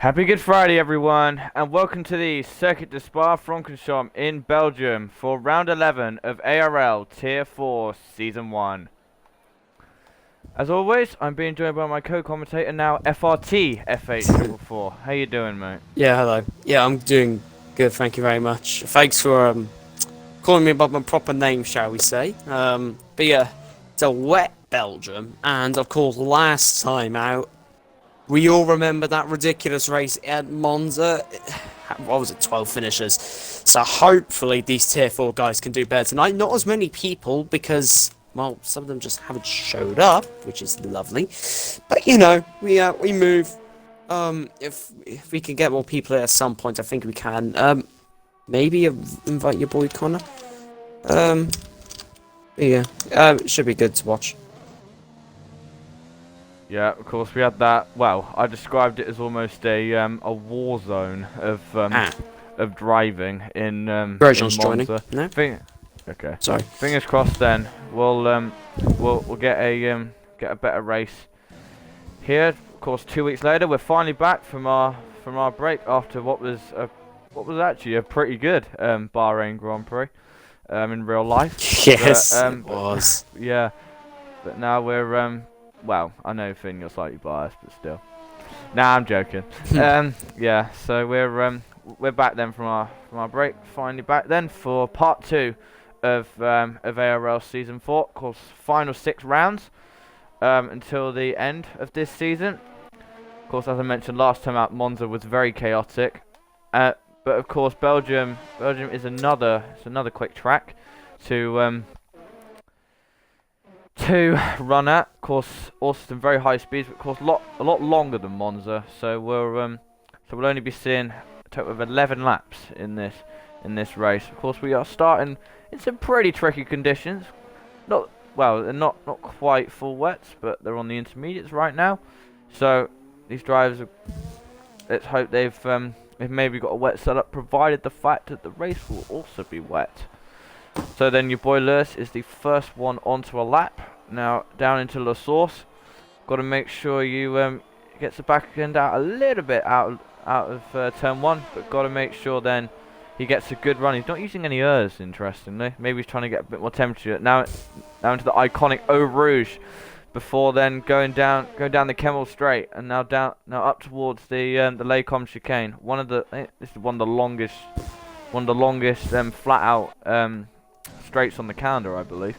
Happy Good Friday, everyone, and welcome to the Circuit de Spa-Francorchamps in Belgium for round 11 of ARL Tier 4 Season 1. As always, I'm being joined by my co-commentator now, FRT FH444. How you doing, mate? Yeah, hello. Yeah, I'm doing good, thank you very much. Thanks for calling me by my proper name, shall we say. But yeah, it's a wet Belgium, and of course, last time out, we all remember that ridiculous race at Monza. What was it, 12 finishers? So hopefully these Tier 4 guys can do better tonight. Not as many people, because, well, some of them just haven't showed up, which is lovely. But, you know, we move. If we can get more people at some point, I think we can. Maybe invite your boy Connor. Um, yeah. It should be good to watch. Yeah, of course we had that. Well, I described it as almost a war zone of driving in Grosjean's joining. Monza. No, Okay. sorry. Fingers crossed. Then we'll get a better race here. Of course, 2 weeks later, we're finally back from our break after what was actually a pretty good Bahrain Grand Prix in real life. Yes, But, it was. yeah, but now we're well, I know Finn, you're slightly biased, but still. Nah, I'm joking. Yeah, so we're back then from our break. Finally back then for part 2 of ARL Season 4. Of course, final 6 rounds until the end of this season. Of course, as I mentioned last time out, Monza was very chaotic. But of course, Belgium is another quick track to run at. Of course, also some very high speeds, but of course a lot longer than Monza. So we'll only be seeing a total of 11 laps in this race. Of course, we are starting in some pretty tricky conditions. They're not quite full wets, but they're on the intermediates right now. So these drivers, let's hope they've maybe got a wet setup, provided the fact that the race will also be wet. So then your boy Lewis is the first one onto a lap. Now down into La Source. Got to make sure you gets the back end out a little bit out of turn 1, but got to make sure then he gets a good run. He's not using any ERS, interestingly. Maybe he's trying to get a bit more temperature. Now into the iconic Eau Rouge, before then going down the Kemmel Straight, and now up towards the Lacombe chicane. This is one of the longest flat out straights on the calendar, I believe.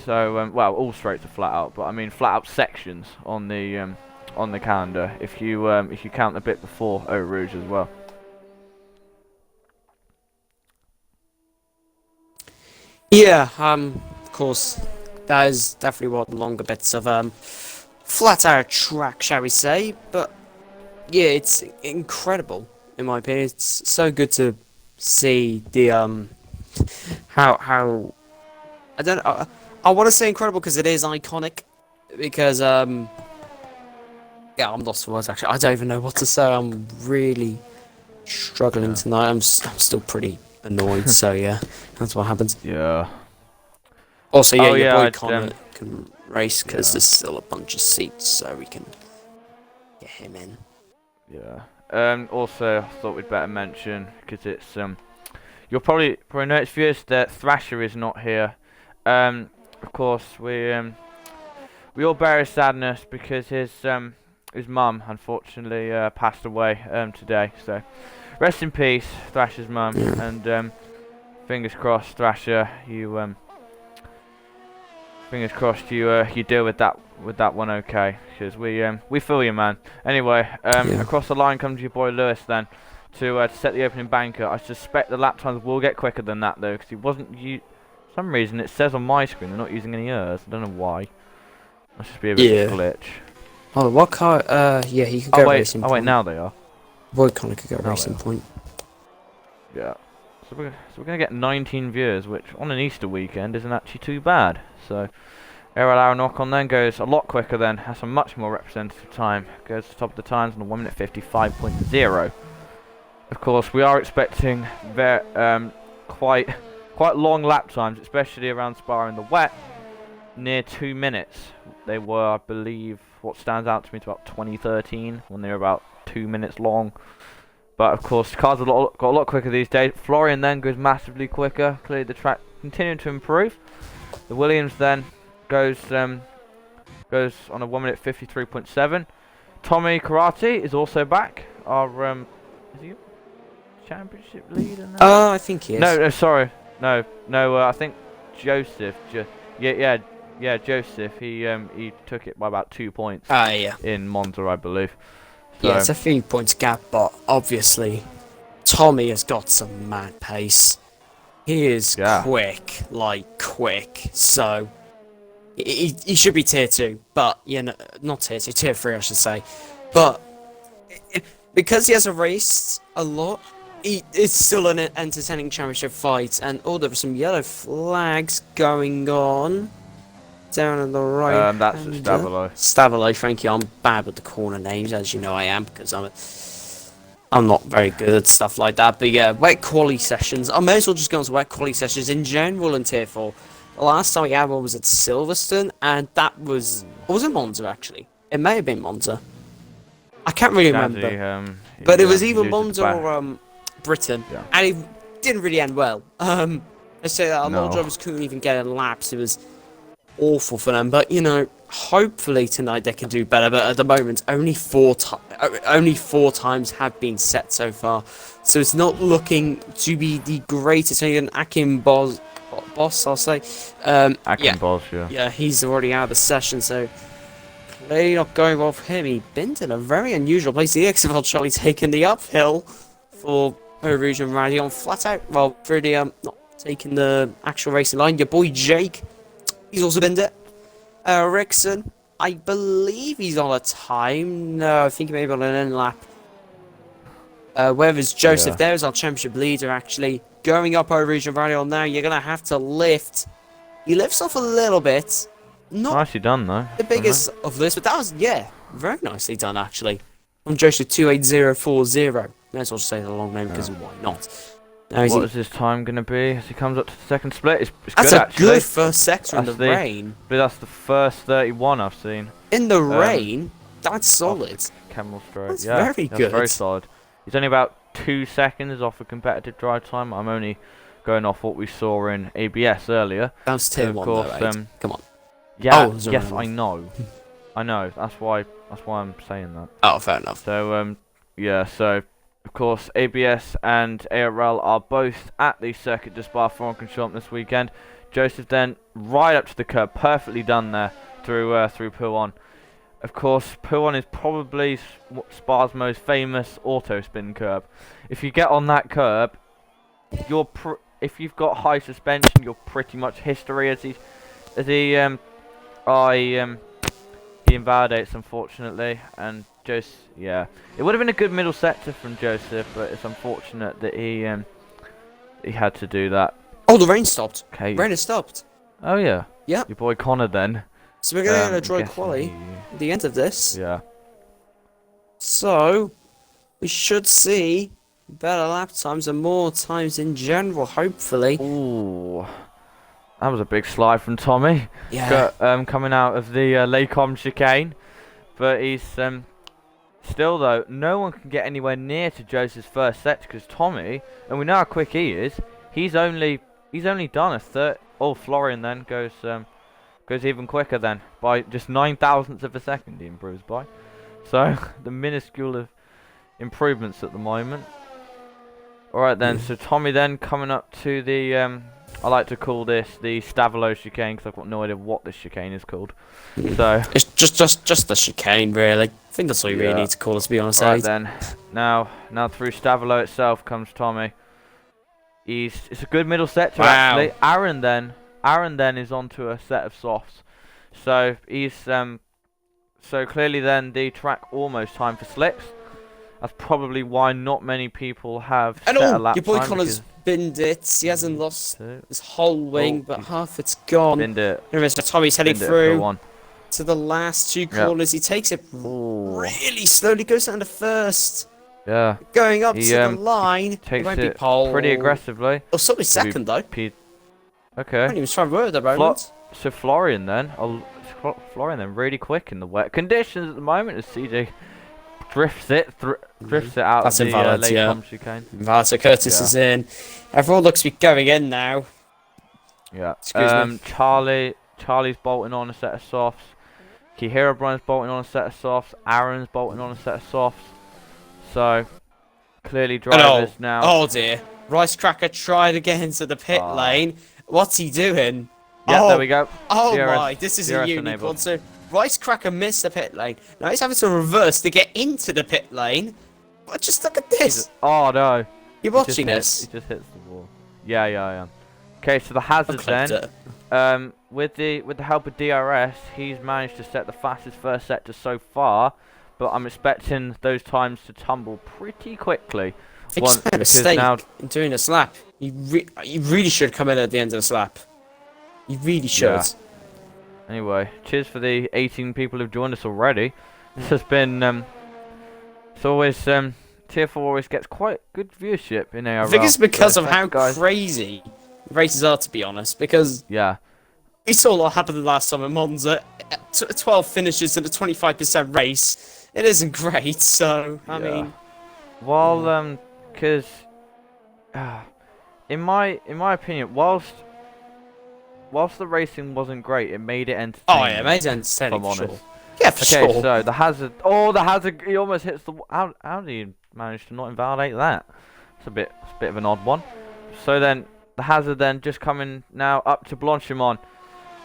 So well, all straights are flat out, but I mean flat out sections on the calendar if you count the bit before Eau Rouge as well. Yeah. Of course, that is definitely one of the longer bits of flat out track, shall we say? But yeah, it's incredible in my opinion. It's so good to see the how I don't I want to say incredible because it is iconic because yeah, I'm lost for words actually. I don't even know what to say. I'm really struggling tonight. I'm still pretty annoyed, so yeah, that's what happens. Yeah. Also, yeah, Oh your yeah, boy I'd, Connor can race because yeah. there's still a bunch of seats, so we can get him in. Yeah. Also, I thought we'd better mention, because it's you'll probably notice, viewers, that Thrasher is not here. Of course, we all bear his sadness because his mum unfortunately passed away today. So, rest in peace, Thrasher's mum, Yeah. and fingers crossed, Thrasher, fingers crossed you deal with that one okay, because we feel you, man. Anyway, Yeah. across the line comes your boy Lewis then to set the opening banker. I suspect the lap times will get quicker than that though, because he wasn't for some reason it says on my screen they're not using any ERS. I don't know why. Must just be a bit of a glitch. Oh, what car? Yeah, he could go racing point. Now they are. Boy Connor could go Now racing they are. point. Yeah. So we're gonna get 19 viewers, which on an Easter weekend isn't actually too bad. So ARL knock on then goes a lot quicker then, has a much more representative time. Goes to the top of the times on the 1 minute 55.0. Of course, we are expecting quite long lap times, especially around Spa in the wet, near 2 minutes. They were, I believe, what stands out to me, to about 2013 when they were about 2 minutes long. But of course, cars got a lot quicker these days. Florian then goes massively quicker. Clearly the track continuing to improve. The Williams then goes on a 1 minute 53.7. Tommy Karate is also back. Our is he a championship leader now? I think he is. No, sorry, no. I think Joseph. Yeah, Joseph. He took it by about 2 points. Yeah. In Monza, I believe. So, Yeah, it's a few points gap, but obviously Tommy has got some mad pace. He is quick, like quick. So he should be tier 2, but not tier 2, tier 3 I should say. But because he hasn't raced a lot, it's still an entertaining championship fight. And there were some yellow flags going on down on the right. that's a Stavolo. Stavolo, thank you. I'm bad with the corner names, as you know I am, because I'm not very good at stuff like that. But yeah, wet quali sessions. I may as well just go on to wet quali sessions in general in tier 4. The last time we had one was at Silverstone, and that was... Or was it Monza, actually? It may have been Monza. I can't really remember. But it was either Monza or Britain. Yeah. And it didn't really end well. I say that a lot of drivers couldn't even get in laps. It was awful for them. But, hopefully tonight they can do better. But at the moment, only four times have been set so far. So it's not looking to be the greatest. Only an Akin Boss, I'll say. Akin Boss, yeah. Yeah, he's already out of the session, so clearly not going well for him. He's been in a very unusual place. The XFL Charlie taking the uphill for Rouge and Rally on flat out. Well, really not taking the actual racing line. Your boy Jake, he's also been it. Rickson, I believe he's on a time. No, I think maybe on an end lap. Whereas Joseph, there's our championship leader actually. Going up over Region Rally now, you're going to have to lift. He lifts off a little bit. Not nicely done, though. The biggest of this, but that was, very nicely done, actually. From Joseph 28040. May as well say the long name, because why not? Now, what is his time going to be as he comes up to the second split? It's that's good, actually. Good first sector in the rain. But that's the first 31 I've seen. In the rain? That's solid. Camel stroke. That's very good. Very solid. He's only about 2 seconds off a competitive drive time. I'm only going off what we saw in ABS earlier. That was tier 1 though, right? Come on. Yeah, yes, I know. I know. That's why I'm saying that. Oh, fair enough. So, so, of course, ABS and ARL are both at the Circuit de Spa-Francorchamps this weekend. Joseph then right up to the curb, perfectly done there through Pouhon. Of course, Pouhon is probably Spa's most famous auto spin curb. If you get on that curb, if you've got high suspension, you're pretty much history he invalidates, unfortunately. And it would have been a good middle sector from Joseph, but it's unfortunate that he had to do that. Oh, the rain stopped. Okay. Rain has stopped. Oh yeah. Yeah. Your boy Connor then. So we're going to dry quali at the end of this. Yeah. So we should see better lap times and more times in general, hopefully. Ooh. That was a big slide from Tommy. Yeah. Coming out of the Lacombe chicane. But he's still, though, no one can get anywhere near to Joseph's first set because Tommy, and we know how quick he is, he's only done a third. Oh, Florian then goes even quicker then by just 9,000ths of a second he improves by. So the minuscule of improvements at the moment. Alright then, so Tommy then coming up to the I like to call this the Stavolo chicane because I've got no idea what this chicane is called. So it's just the chicane really. I think that's all you really need to call it, to be honest. Right then. Now through Stavolo itself comes Tommy. It's a good middle sector actually. Aaron then is onto a set of softs. So he's so clearly then the track almost time for slicks. That's probably why not many people have set a lap your boy time. Connor's binned it. He hasn't lost his whole wing, but half it's gone. Binned it. Mr. Tommy's heading through to the last 2 corners. He takes it really slowly, goes down to first. Yeah. Going up to the line. Takes it pretty aggressively. Oh, somebody second though. Okay. I didn't even try word at the moment. So Florian then really quick in the wet conditions at the moment as CJ drifts it out That's of the invalid, late yeah. chicane. Invalid, so Curtis Yeah. is in. Everyone looks to be going in now. Yeah. Excuse me. Charlie's bolting on a set of softs. Kihira Brian's bolting on a set of softs. Aaron's bolting on a set of softs. So clearly drivers now. Oh dear. Rice Cracker tried to get into the pit lane. What's he doing? Yeah, oh, there we go. Oh DRS, my, this is a DRS unicorn. enabled. So Rice Cracker missed the pit lane. Now he's having to reverse to get into the pit lane. But just look at this. Oh no. You're watching this. He just hits the wall. Yeah, I am. Okay, so the hazards then. With the help of DRS, he's managed to set the fastest first sector so far, but I'm expecting those times to tumble pretty quickly. I just made a mistake in doing this lap. You really should come in at the end of this lap. You really should. Yeah. Anyway, cheers for the 18 people who've joined us already. This has been it's always Tier 4 always gets quite good viewership in ARL. I think it's because so of how crazy races are, to be honest. Because we saw what happened last time at Monza. 12 finishes in a 25% race. It isn't great. So I mean, well, because in my opinion, whilst the racing wasn't great, it made it entertaining. Oh yeah, it made it entertaining. If I'm honest. Sure. Yeah, for sure. Okay, so the hazard. Oh, the hazard! He almost hits the. How do you manage to not invalidate that? It's a bit of an odd one. So then the hazard then just coming now up to Blanchimont.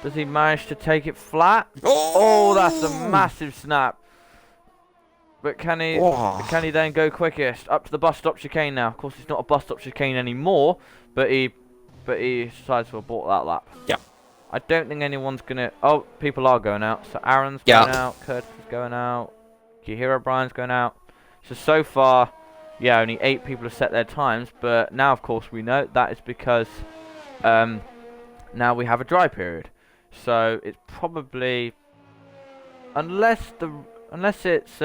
Does he manage to take it flat? Oh, that's a massive snap. But can he then go quickest up to the bus stop chicane now? Of course, it's not a bus stop chicane anymore, but he decides to abort that lap. Yeah. I don't think anyone's gonna. Oh, people are going out. So Aaron's going out. Curtis is going out. Kihira Brian's going out. So far, yeah, only 8 people have set their times. But now, of course, we know that is because now we have a dry period. So it's probably unless it's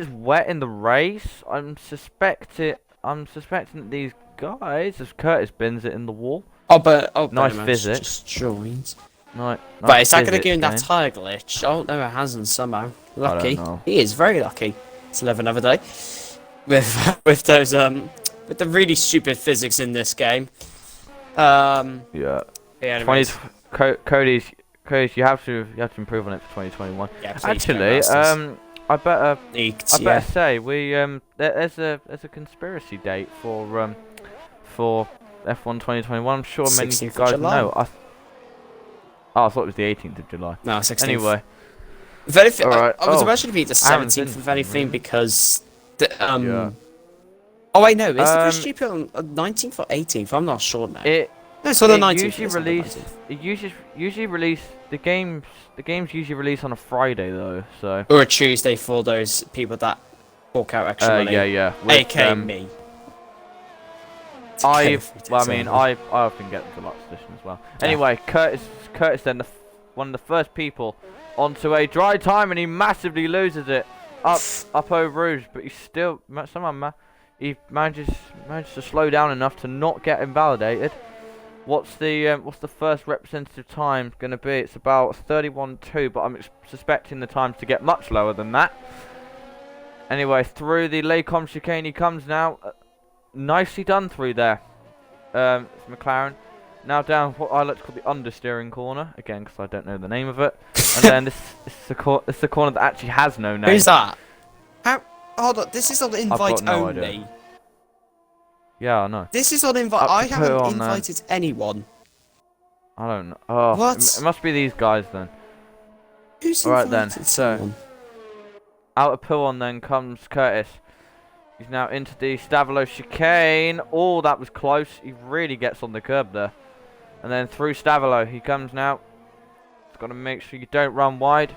wet in the race. I'm suspecting that these guys, as Curtis bins it in the wall. Nice physics. Just joined. Nice But is that going to give him game. that tire glitch? Oh no, it hasn't somehow. Lucky. I don't know. He is very lucky. To live another day with those with the really stupid physics in this game. Yeah. Anyways. Cody's, you have to improve on it for 2021. Yeah, actually, I better Leaked, say we there's a conspiracy date for F1 2021. I'm sure many of you 16th of guys July. know. I thought it was the 18th of July. No, 16th. Anyway, If anything, Alright, I was imagining it be the Aaron's 17th in. of anything because Yeah. Oh wait, no, is the first GP on 19th or 18th? I'm not sure now. No, it's on the 19th. Usually release the games usually release on a Friday though, so Or a Tuesday for those people that fork out extra money. yeah. AK me. I often get the deluxe edition as well. Yeah. Anyway, Curtis then one of the first people onto a dry time, and he massively loses it up over Rouge, but he still somehow he manages to slow down enough to not get invalidated. What's the first representative time going to be? It's about 31.2, but I'm suspecting the times to get much lower than that. Anyway, through the Lecom chicane he comes now. Nicely done through there. It's McLaren. Now down what I like to call the understeering corner, again because I don't know the name of it. And then this is the corner that actually has no name. Who's that? How? Hold on, this is on invite no only. idea. Yeah, I know. This is on invite. I haven't invited anyone. I don't know. Oh, What? It must be these guys then. Who's Alright invited then, someone? Out of Pillon then comes Curtis. He's now into the Stavolo chicane. Oh, that was close. He really gets on the curb there. And then through Stavolo he comes now. He's got to make sure you don't run wide.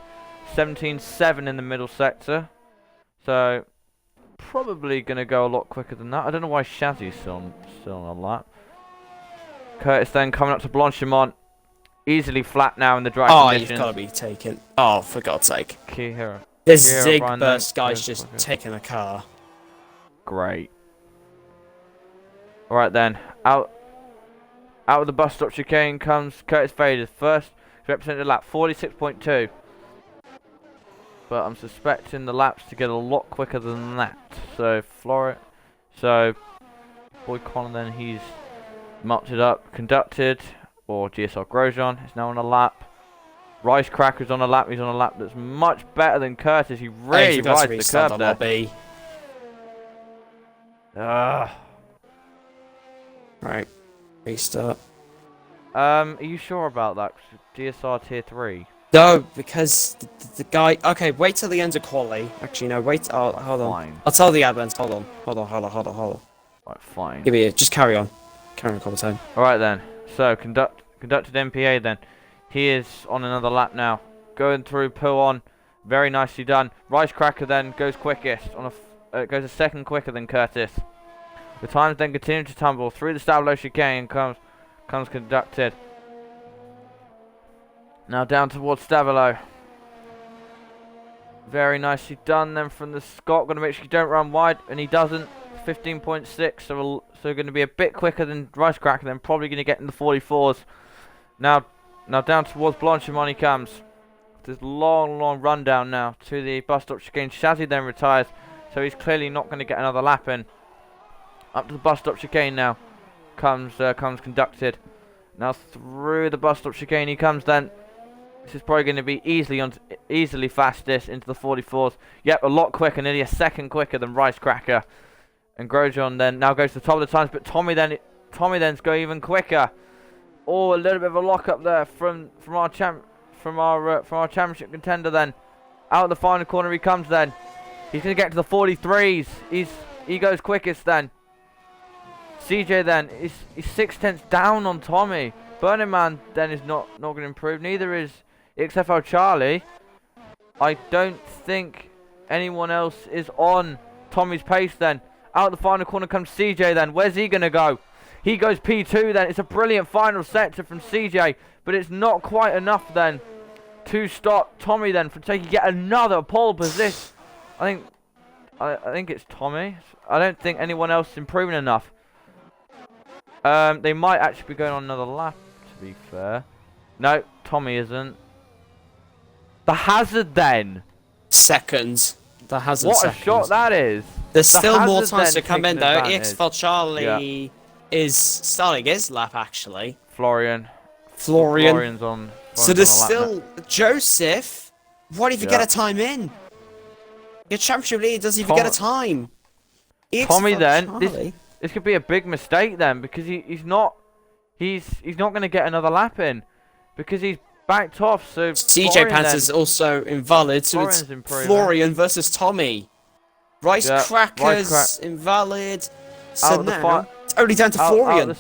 17.7 in the middle sector. So probably going to go a lot quicker than that. I don't know why Shazzy's still on a lap. Curtis then coming up to Blanchimont. Easily flat now in the dry conditions. You've got to be taken. Oh, for God's sake. Kihira. This Kihira, Zig Brian, burst then guy's goes just quicker. taking a car. Great. Alright then. Out of the bus stop chicane comes Curtis Faders. First represented lap 46.2. but I'm suspecting the laps to get a lot quicker than that. So Boy Colin then, he's marked it up, conducted, or GSR Grosjean is now on a lap. Rice Cracker's on a lap, he's on a lap that's much better than Curtis. He really rides the curve there. Right, restart. Are you sure about that? GSR Tier 3? No, because the guy... Okay, wait till the end of quali. Actually, no, wait. Oh, hold on. Fine. I'll tell the advents. Hold on. Right, fine. Give me a... Just carry on. Carry on, couple time. Alright then. So, conducted MPA then. He is on another lap now. Going through Puon. Very nicely done. Rice Cracker then goes quickest. Goes a second quicker than Curtis. The times then continue to tumble through the Stablo chicane and comes conducted. Now down towards Stavilo. Very nicely done then from the Scott. Going to make sure you don't run wide, and he doesn't. 15.6, so going to be a bit quicker than Rice Cracker. Then probably going to get in the 44s. Now down towards Blanchimont he comes. This long rundown now to the bus stop chicane. Shazzy then retires, so he's clearly not going to get another lap in. Up to the bus stop chicane now comes conducted. Now through the bus stop chicane he comes then. This is probably going to be easily fastest into the 44s. Yep, a lot quicker, nearly a second quicker than Rice Cracker. And Grosjean then now goes to the top of the times, but Tommy then's go even quicker. Oh, a little bit of a lock up there from our championship contender then. Out of the final corner he comes then. He's going to get to the 43s. He goes quickest then. CJ then is 6/10 down on Tommy. Burning Man then is not going to improve. Neither is XFL Charlie. I don't think anyone else is on Tommy's pace then. Out the final corner comes CJ then. Where's he going to go? He goes P2 then. It's a brilliant final sector from CJ, but it's not quite enough then to stop Tommy then from taking yet another pole position. I think it's Tommy. I don't think anyone else is improving enough. They might actually be going on another lap, to be fair. No, Tommy isn't. The Hazard then. Seconds. The Hazard what seconds. A shot that is. There's the still more Hazard times to come in though. Advantage. XFL Charlie is starting his lap actually. Florian's on. So there's on still now. Joseph. What if you get a time in? Your championship leader doesn't even get a time. Tommy then. This could be a big mistake then, because he's not going to get another lap in because he's backed off. So CJ Pants is also invalid. So it's Florian versus Tommy. Rice Crackers invalid. So now it's only down to Florian.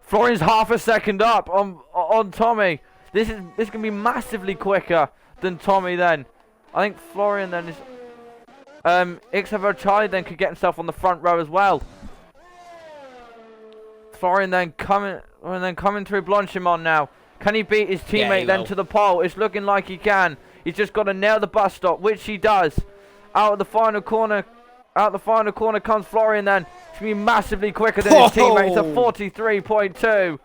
Florian's half a second up on Tommy. This can be massively quicker than Tommy then. I think Florian then is. XFL Charlie then could get himself on the front row as well. Florian then coming through Blanchimont now. Can he beat his teammate then to the pole? It's looking like he can. He's just got to nail the bus stop, which he does. Out of the final corner comes Florian then. It's going to be massively quicker than his teammate. It's a 43.2.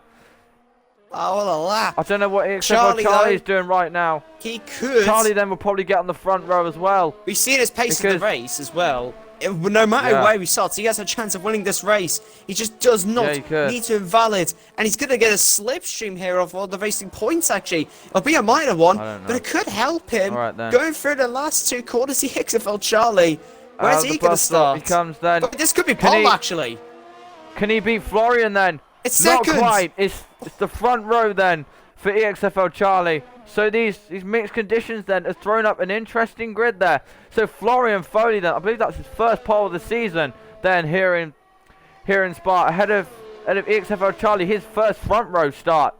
Oh, what a lap. I don't know what Charlie is doing right now. He could. Charlie then will probably get on the front row as well. We've seen his pace in the race as well. No matter where he starts, he has a chance of winning this race. He just does not need to invalid. And he's going to get a slipstream here of all the racing points, actually. It'll be a minor one, but it could help him going through the last two corners. He XFL Charlie. Where's he going to start? He comes then. But this could be pole, actually. Can he beat Florian then? It's seconds. Not quite. It's the front row then for EXFL Charlie. So these mixed conditions then has thrown up an interesting grid there. So Florian Foley then, I believe that's his first pole of the season then here in Spa, ahead of EXFL Charlie, his first front row start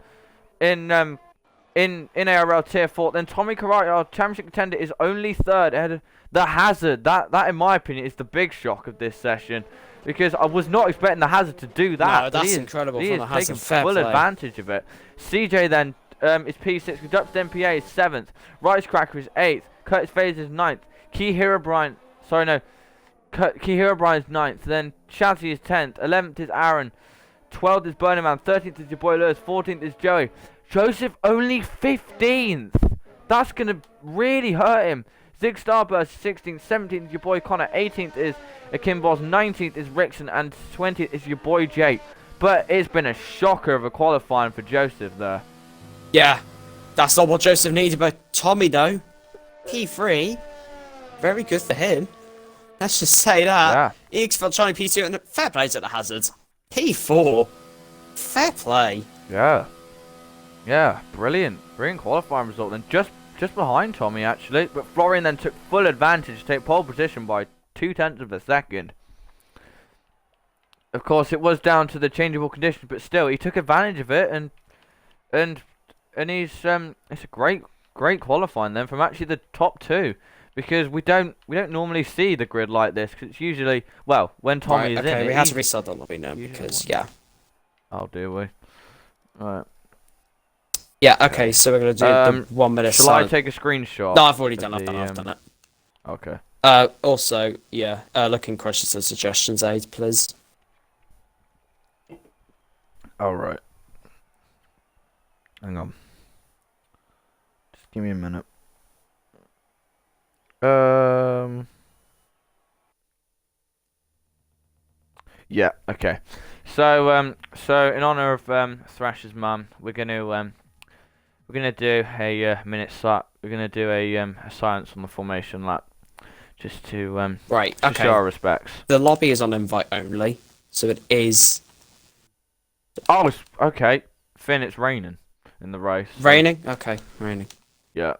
in ARL Tier 4. Then Tommy Karate, our championship contender, is only third ahead of the Hazard. That in my opinion is the big shock of this session. Because I was not expecting the Hazard to do that. No, that's incredible from the Hazard. He is taking full advantage of it. CJ then is P6. Conducted MPA is 7th. Rice Cracker is 8th. Curtis Faze is 9th. Key Hero Brian. Sorry, no. Key Hero Brian is 9th. Then Shazzy is 10th. 11th is Aaron. 12th is Burning Man. 13th is your boy Lewis. 14th is Joey. Joseph only 15th. That's going to really hurt him. Zig Starburst 16th, 17th is your boy Connor, 18th is Akimboss, 19th is Rixon, and 20th is your boy Jake. But it's been a shocker of a qualifying for Joseph there. Yeah, that's not what Joseph needed, but Tommy though, P3, very good for him. Let's just say that. Yeah. EX felt Charlie P2 and fair play to the Hazards. P4, fair play. Yeah. Yeah, brilliant. Brilliant qualifying result then. Just behind Tommy actually. But Florian then took full advantage to take pole position by 0.2 of a second. Of course it was down to the changeable conditions, but still he took advantage of it and he's it's a great qualifying then from actually the top two. Because we don't normally see the grid like this, because it's usually, well, when Tommy is in it. Okay, we have to restart the lobby now because, yeah. Oh, do we? Right. Yeah, okay, so we're going to do the 1 minute Shall I take a screenshot? No, I've already done it, I've done it. Okay. Also, yeah, looking questions and suggestions aid, please. Alright. Hang on. Just give me a minute. Yeah, okay. So so in honor of Thrasher's mum, we're gonna do a minute slap. We're gonna do a silence on the formation lap, just to right, to show our respects. The lobby is on invite only, so it is. Oh, okay. Finn, it's raining in the race. So. Raining? Okay, raining. Yeah.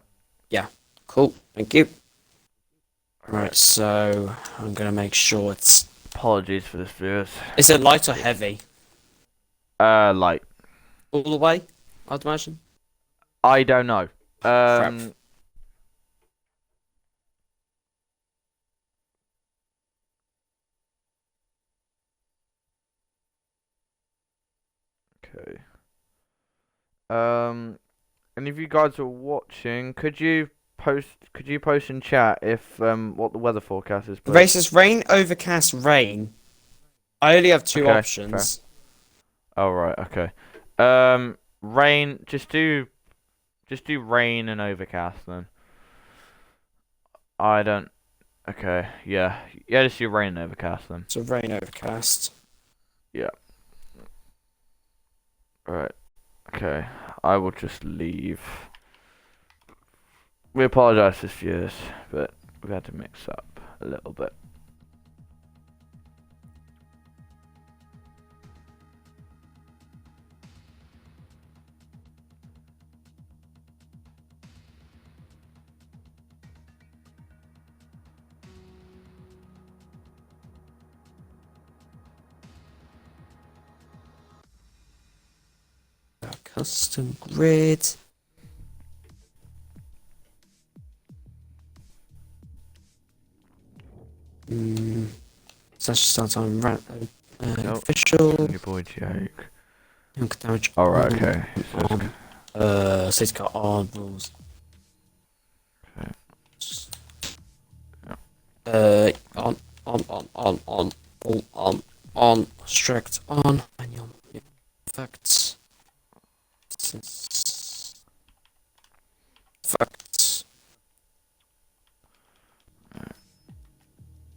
Yeah. Cool. Thank you. Right, so I'm gonna make sure it's. Apologies for this, viewers. Is it light or heavy? Light. All the way, I'd imagine. I don't know. Crap. Okay. And if you guys are watching, could you post in chat if what the weather forecast is, please? The race is rain, overcast, rain. I only have two Okay, options. Oh right, okay. Rain. Just do rain and overcast then. I don't. Okay, yeah, just do rain and overcast then. So rain, overcast. Yeah. Alright. Okay. I will just leave. We apologise to viewers, but we had to mix up a little bit. Custom grid. Such start on official. Your boy Jake. Damage. Alright, okay. Safety car on rules. Okay. On, strict on, manual effects. Facts.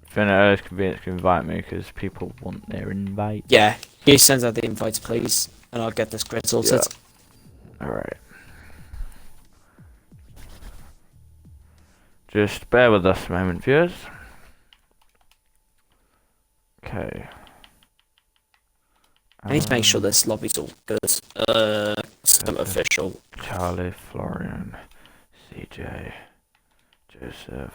Finn at earliest convenience can invite me because people want their invite. Yeah, he sends out the invites, please, and I'll get this grid sorted. Yeah. Alright. Just bear with us a moment, viewers. Okay. I need to make sure this lobby's all good. Some official. Charlie, Florian, CJ, Joseph.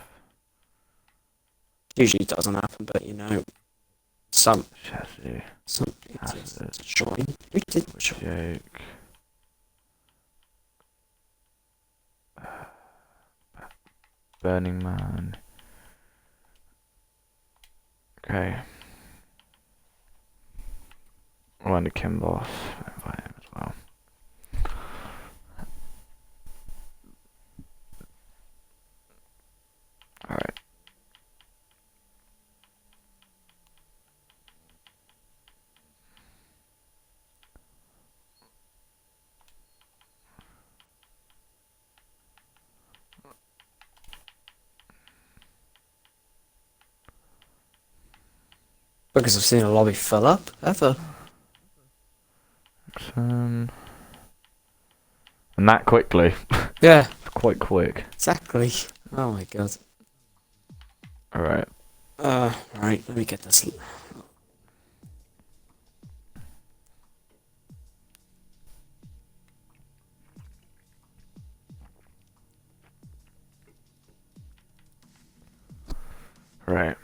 Usually doesn't happen, but you know, some Chassis, idiots join. We did join. Jake. Burning Man. Okay. Randy Kimboss. Invite him as well. Alright. Because I've seen a lobby fill up, ever. And that quickly. Yeah, It's quite quick. exactly. Oh my god. Alright. Right, let me get this. Right.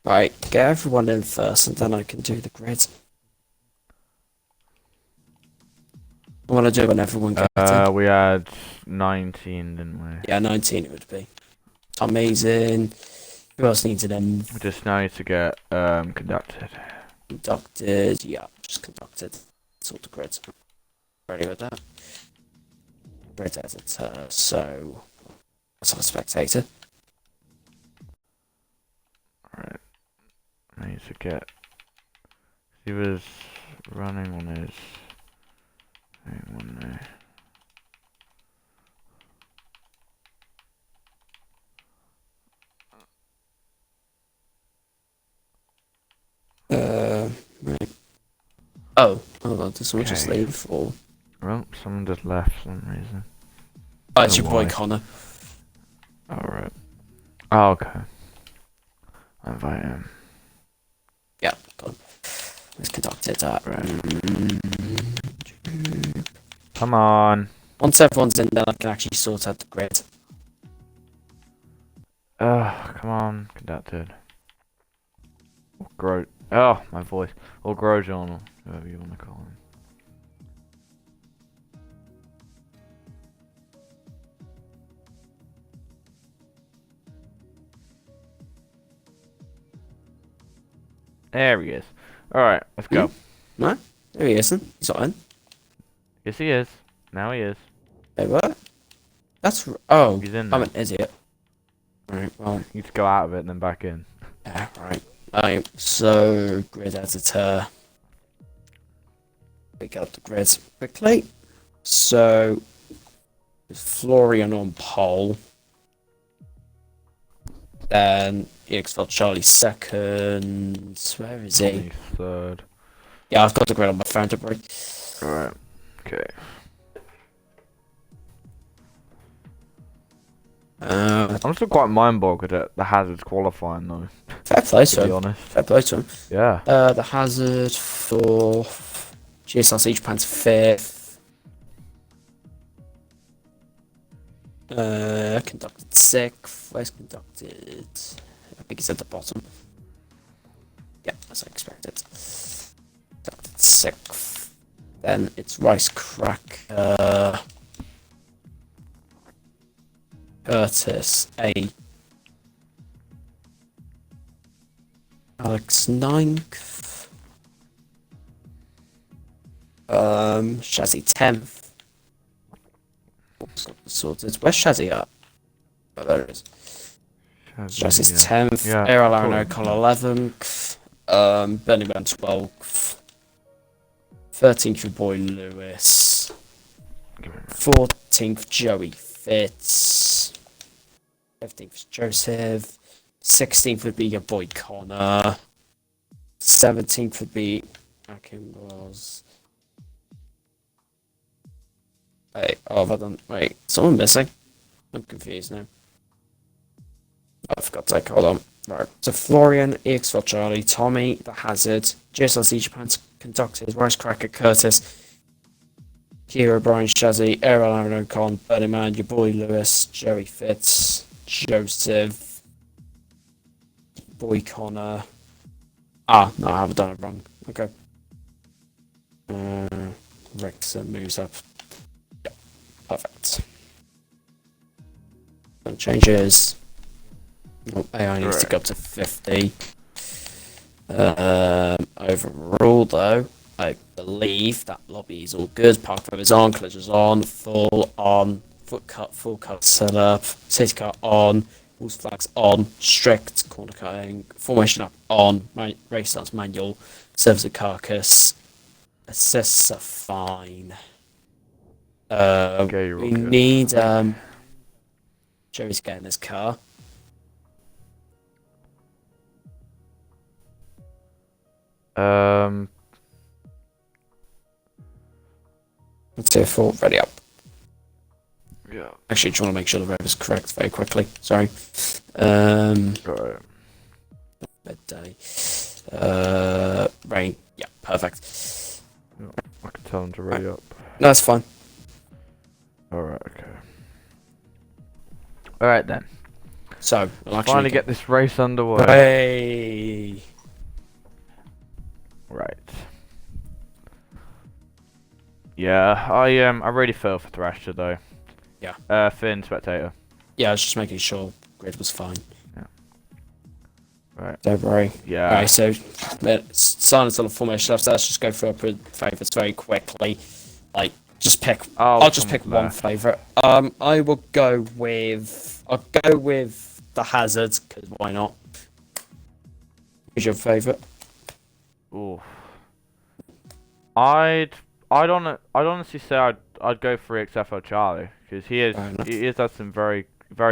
Right, get everyone in first and then I can do the grid. I want to do it when everyone gets in. We had 19, didn't we? Yeah, 19 it would be. Amazing. Who else needs it in? We just now need to get conducted. Conducted. Yeah, just conducted. Sort the grid. Ready with that? Grid editor. So, let's have a spectator. Alright. I need to get. He was running on his. One there. Right. Oh, hold on. Did someone just Okay. leave? Or Well, someone just left for some reason. oh, it's Don't your know boy why. Connor. Alright. Oh, okay. I invite him. Yeah, go on. Let's conduct it. Come on. Once everyone's in, then I can actually sort out the grid. Come on. Conducted. Or Oh, my voice. Or Grojon, or whoever you want to call him. There he is. Alright, let's go. No, there he isn't. He's not in. Yes, he is. Now he is. Hey, what? That's oh, He's in I'm there. an idiot. Right, well, You need to go out of it and then back in. yeah, right. Right, so grid editor. Pick up the grids quickly. So, Florian on pole. Then EXFL Charlie second. Where is he? He's third. Yeah, I've got the grid on my phone to break. Alright. Okay. I'm still quite mind-boggled at the hazards qualifying though, Fair play to to be him. honest. Fair play to him. Yeah. The hazard for GSL Japan's fifth. Conducted sixth. Where's conducted? I think it's at the bottom. Yeah, as I expected. Conducted sixth. Then it's Rice Cracker. Curtis eighth. Alex ninth. Shazzy 10th. Sorted. Where's Shazzy at? Oh, there it is. Shazzy's 10th. Yeah, ARL cool. O'Connell 11th. Benny Man 12th. 13th, your boy Lewis. 14th, Joey Fitz. 15th, Joseph. 16th would be your boy Connor. 17th would be Akinbos. Wait, oh, hold on. Wait, someone missing? I'm confused now. Oh, I forgot to take, hold on. Right, so Florian, EXFL Charlie, Tommy, The Hazard, JSLC Japan's conducted, Rice Cracker, Curtis, Kira, Brian, Shazzy, Errol, Aaron O'Con, Bernie Man, your boy Lewis, Jerry Fitz, Joseph, boy Connor. Ah, no, I haven't done it wrong. Okay. Rexon moves up. Yeah, perfect. No changes. Oh, AI needs to go up to 50. Overall, though, I believe that lobby is all good. Park Road is on, collisions on, full on, full cut setup, safety car on, rules flags on, strict corner cutting, formation up on, race stance manual, service of carcass, assists are fine. Okay, you're all We good. need Joey's getting his car. Um, Let's do a full ready up. yeah. Actually, just want to make sure the road is correct very quickly. Sorry. Right. Midday. Rain. Yeah, perfect. Yeah, I can tell them to Right. ready up. No, that's fine. Alright, okay. Alright then. So, we'll Let's actually finally get this race underway. Hey. Right. Yeah, I really feel for Thrasher though. Yeah. Finn, spectator. Yeah, I was just making sure grid was fine. Yeah. Right. Don't worry. Yeah. Alright, so silence on the formation stuff. So let's just go through our favourites very quickly. Like, just pick. Oh, I'll just come pick on, one Blair. favourite. I will go with. I'll go with the Hazards because why not? Who's your favourite? Ooh. I'd honestly say I'd go for XFL Charlie because Fair enough. he has had some very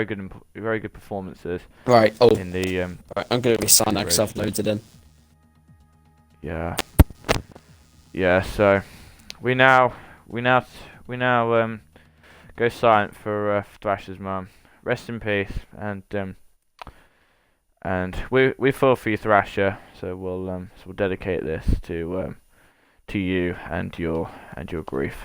good performances Right. Oh, in the right, I'm going to resign that because I've races. loaded in. Yeah. Yeah. So we now go silent for Thrasher's mum. Rest in peace, and we feel for you, Thrasher. So we'll dedicate this to you and your grief.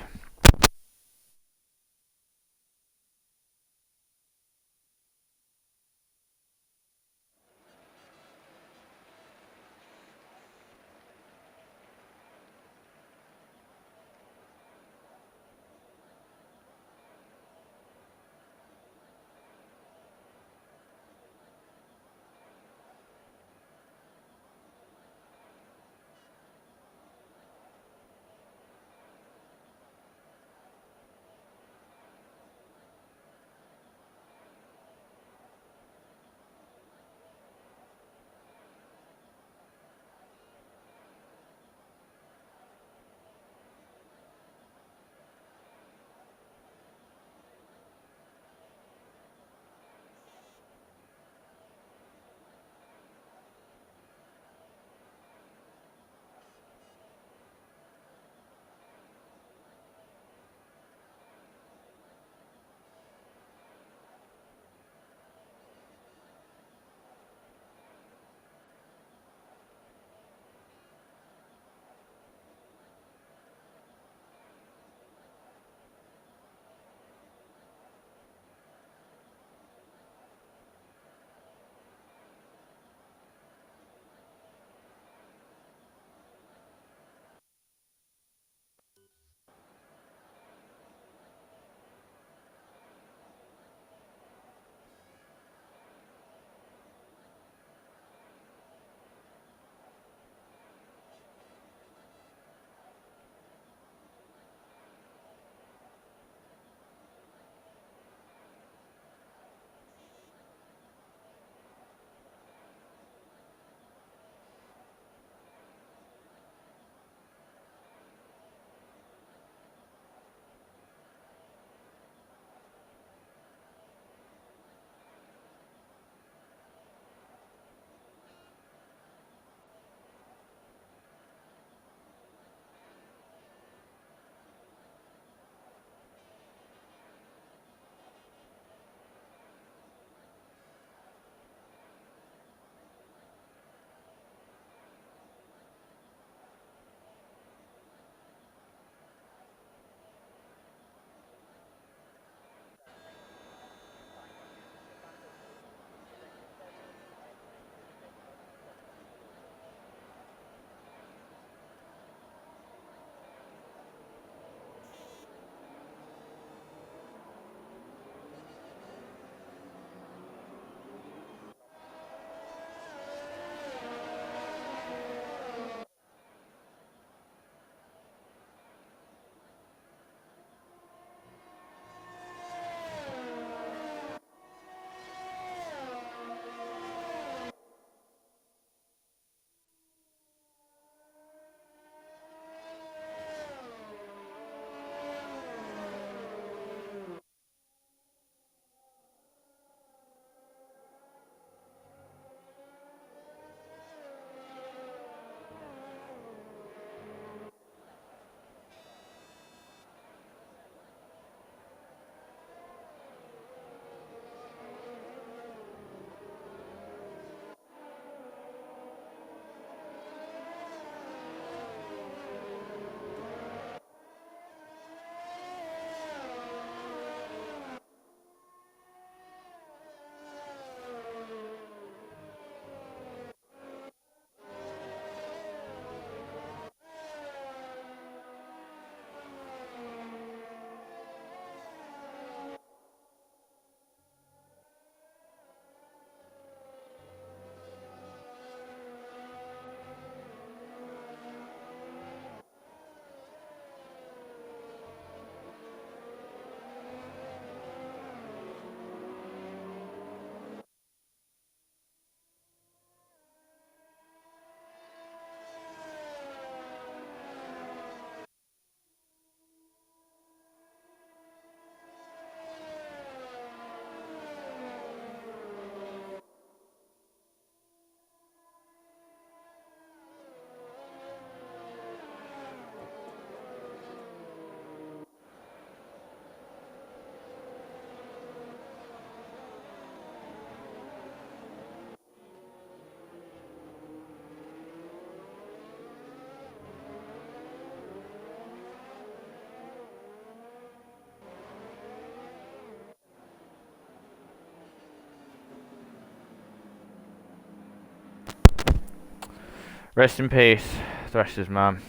Rest in peace, Thrasher's man.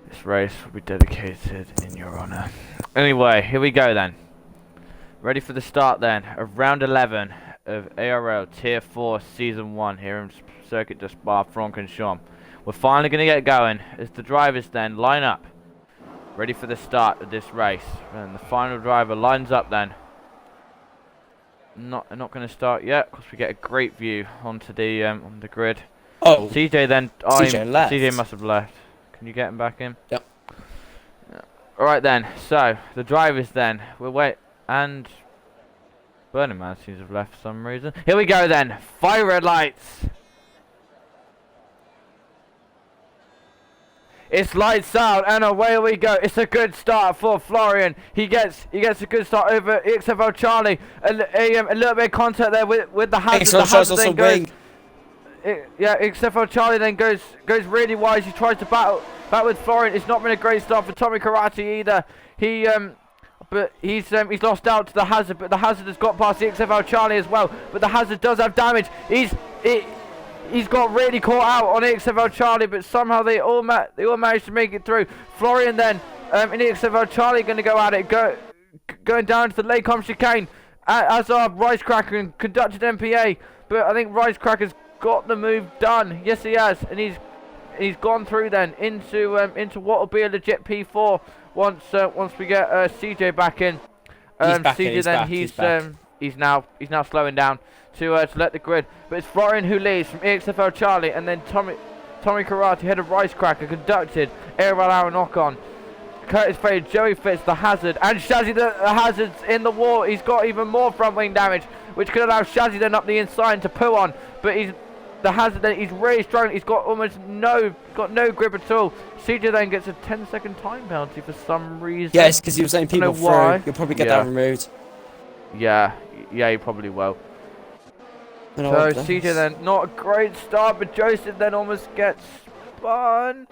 This race will be dedicated in your honour. Anyway, here we go then. Ready for the start then of round 11 of ARL Tier 4 Season 1 here in Circuit de Spa-Francorchamps. We're finally going to get going as the drivers then line up. Ready for the start of this race. And the final driver lines up then. Not going to start yet because we get a great view onto the on the grid. Oh, CJ then. CJ left. CJ must have left. Can you get him back in? Yep. Yeah. All right then. So the drivers then. We'll wait and Burning Man seems to have left for some reason. Here we go then. Fire red lights. It's lights out and away we go. It's a good start for Florian. He gets a good start over XFL Charlie. A little bit of contact there with the hazard. The hazard then goes. Yeah, XFL Charlie then goes really wise. He tries to battle with Florian. It's not been a great start for Tommy Karate either. But he's lost out to the hazard. But the hazard has got past the XFL Charlie as well. But the hazard does have damage. He's got really caught out on XFL Charlie, but somehow they all managed to make it through. Florian then in XFL Charlie going to go at it, going down to the Lacombe chicane as our Wisecracker and conducted MPA. But I think Wisecracker's got the move done. Yes, he has, and he's gone through then into what will be a legit P4 once we get CJ back in. CJ then he's now slowing down to let the grid, but it's Florian who leads from EXFL Charlie, and then Tommy Karate, head of Wisecracker, conducted ARL knock on. Curtis Fade, Joey Fitz, the hazard, and Shazzy the hazard's in the wall. He's got even more front wing damage, which could allow Shazzy then up the inside to pull on, but the hazard then he's really struggling. He's got no grip at all. CJ then gets a 10-second time penalty for some reason. Yes, because he was letting people through. You'll probably get that removed. Yeah, he probably will. So CJ then, not a great start, but Joseph then almost gets spun.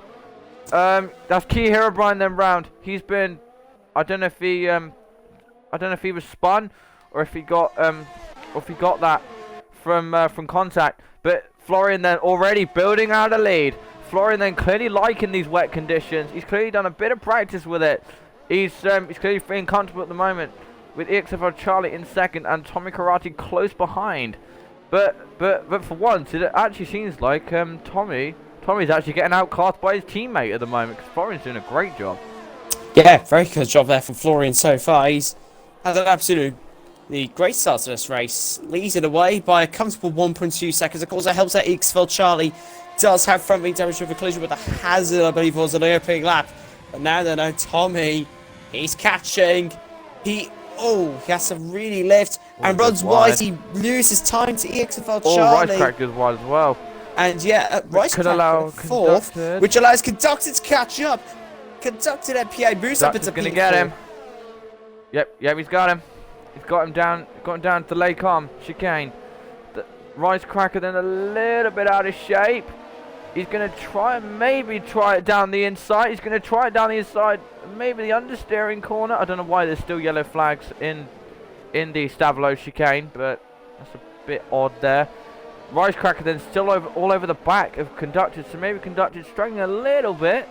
That's Key Herobrine then round. He's been, I don't know if he was spun or if he got that from contact. But Florian then already building out a lead. Florian then clearly liking these wet conditions. He's clearly done a bit of practice with it. He's clearly feeling comfortable at the moment with EXFL Charlie in second and Tommy Karate close behind. But for once, it actually seems like Tommy's actually getting outclassed by his teammate at the moment, because Florian's doing a great job. Yeah, very good job there from Florian so far. He's had an absolutely great start to this race. Leads it away by a comfortable 1.2 seconds. Of course, that helps that EXFL Charlie does have front wing damage with a collision with the hazard, I believe, was an opening lap. But now they know Tommy, he's catching. He has to really lift and runs wide. He loses time to EXFL Charlie. Wisecracker's wide as well. And yeah, Wisecracker fourth, which allows Conductor to catch up. Conductor MPA moves up into gonna get him. Yep, he's got him. He's got him down to Lacombe chicane. The Wisecracker then a little bit out of shape. He's going to maybe try it down the inside. He's going to try it down the inside, maybe the understeering corner. I don't know why there's still yellow flags in the Stavlo chicane, but that's a bit odd there. Wisecracker then still all over the back of Conducted, so maybe Conducted struggling a little bit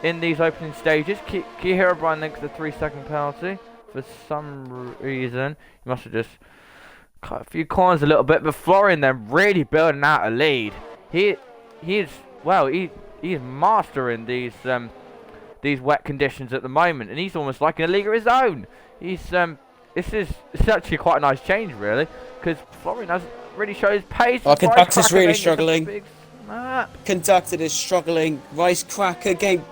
in these opening stages. Key Herobrine then gets the 3-second penalty for some reason. He must have just cut a few corners a little bit, but Florian then really building out a lead. He's mastering these wet conditions at the moment, and he's almost like in a league of his own. It's actually quite a nice change, really, because Florian hasn't really shown his pace. Conductor's really struggling. Conductor is struggling. Wisecracker getting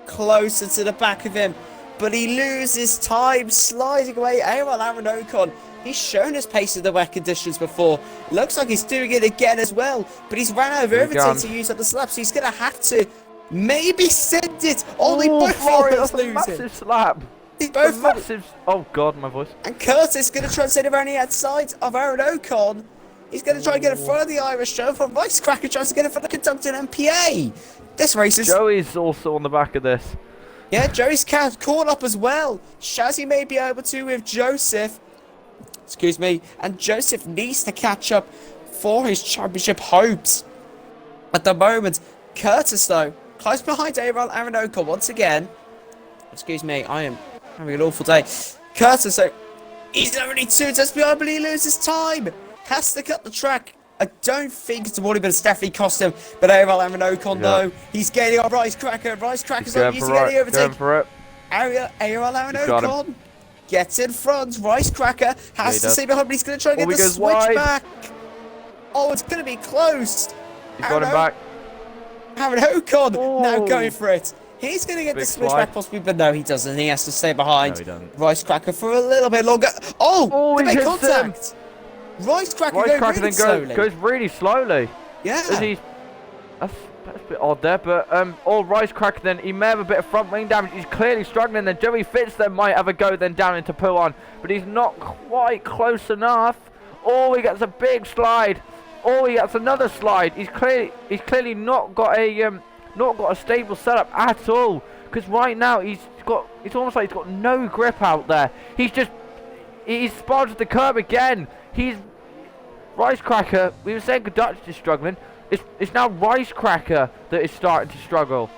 closer to the back of him, but he loses time, sliding away. Aaron Ocon. He's shown his pace in the wet conditions before. Looks like he's doing it again as well. But he's ran out of everything to use up the slap, so he's going to have to maybe send it. Only both Florian's losing. Massive slap. Both massive. Oh God, my voice. And Curtis going to try and send him around the outside of Aaron Ocon. He's going to try and get in front of the Irish show for Wisecracker tries to get in front of Conductor and MPA. This race is... Joey's also on the back of this. Yeah, Joey's caught up as well. Shazzy may be able to with Joseph. Excuse me, and Joseph needs to catch up for his championship hopes. At the moment, Curtis, though, close behind ARL Aranoko once again. Excuse me, I am having an awful day. Curtis, though, he's only 2 tests behind, but he loses time. Has to cut the track. I don't think it's already been a Stephanie cost him, but ARL Aranoko, though, he's getting on Rice Cracker. Rice Cracker's not using any overtake. ARL Aranoko gets in front. Rice Cracker has to stay behind, but he's going to try and get the switch back. Oh, it's going to be close. He's got him back. Aaron Ocon now going for it. He's going to get the switch back possibly, but no, he doesn't. He has to stay behind. No, he doesn't. Rice Cracker for a little bit longer. Oh, they make contact. Rice Cracker goes really slowly. Yeah. That's a bit odd there, but all Rice Cracker then, he may have a bit of front wing damage. He's clearly struggling. Then Joey Fitz then might have a go then down into Puon, but he's not quite close enough. Oh, he gets a big slide. Oh, he gets another slide. He's clearly not got a stable setup at all. Because right now it's almost like he's got no grip out there. He's spotted the curb again. Rice Cracker. We were saying Dutch is struggling. It's now Rice Cracker that is starting to struggle.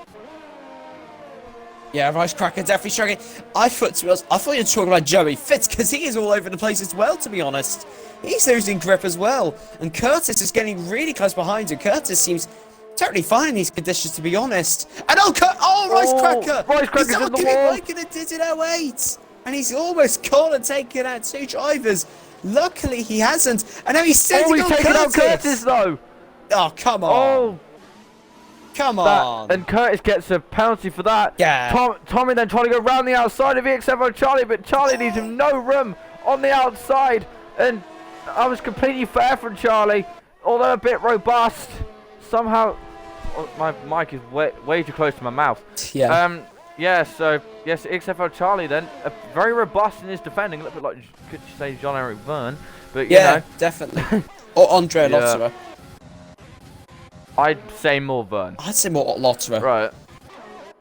Yeah, Rice Cracker definitely struggling. I thought you were talking about Joey Fitz, because he is all over the place as well, to be honest. He's losing grip as well. And Curtis is getting really close behind him. Curtis seems totally fine in these conditions, to be honest. And Rice Cracker! Rice Cracker's he's in the wall. Like it did in 08. And he's almost gone and taken out 2 drivers. Luckily, he hasn't. And now he's sending on taking out Curtis, though. Oh, come on. Come on. And Curtis gets a penalty for that. Yeah. Tommy then trying to go round the outside of EX7 Charlie, but Charlie leaves him no room on the outside. And I was completely fair from Charlie, although a bit robust. Somehow, my mic is way too close to my mouth. Yeah. So, yes, XFL Charlie then, very robust in his defending. A little bit like, could you say, Jean-Eric Verne. But, you know. Definitely. Or Andre Lotterer. I'd say more Verne. I'd say more Lotterer. Right.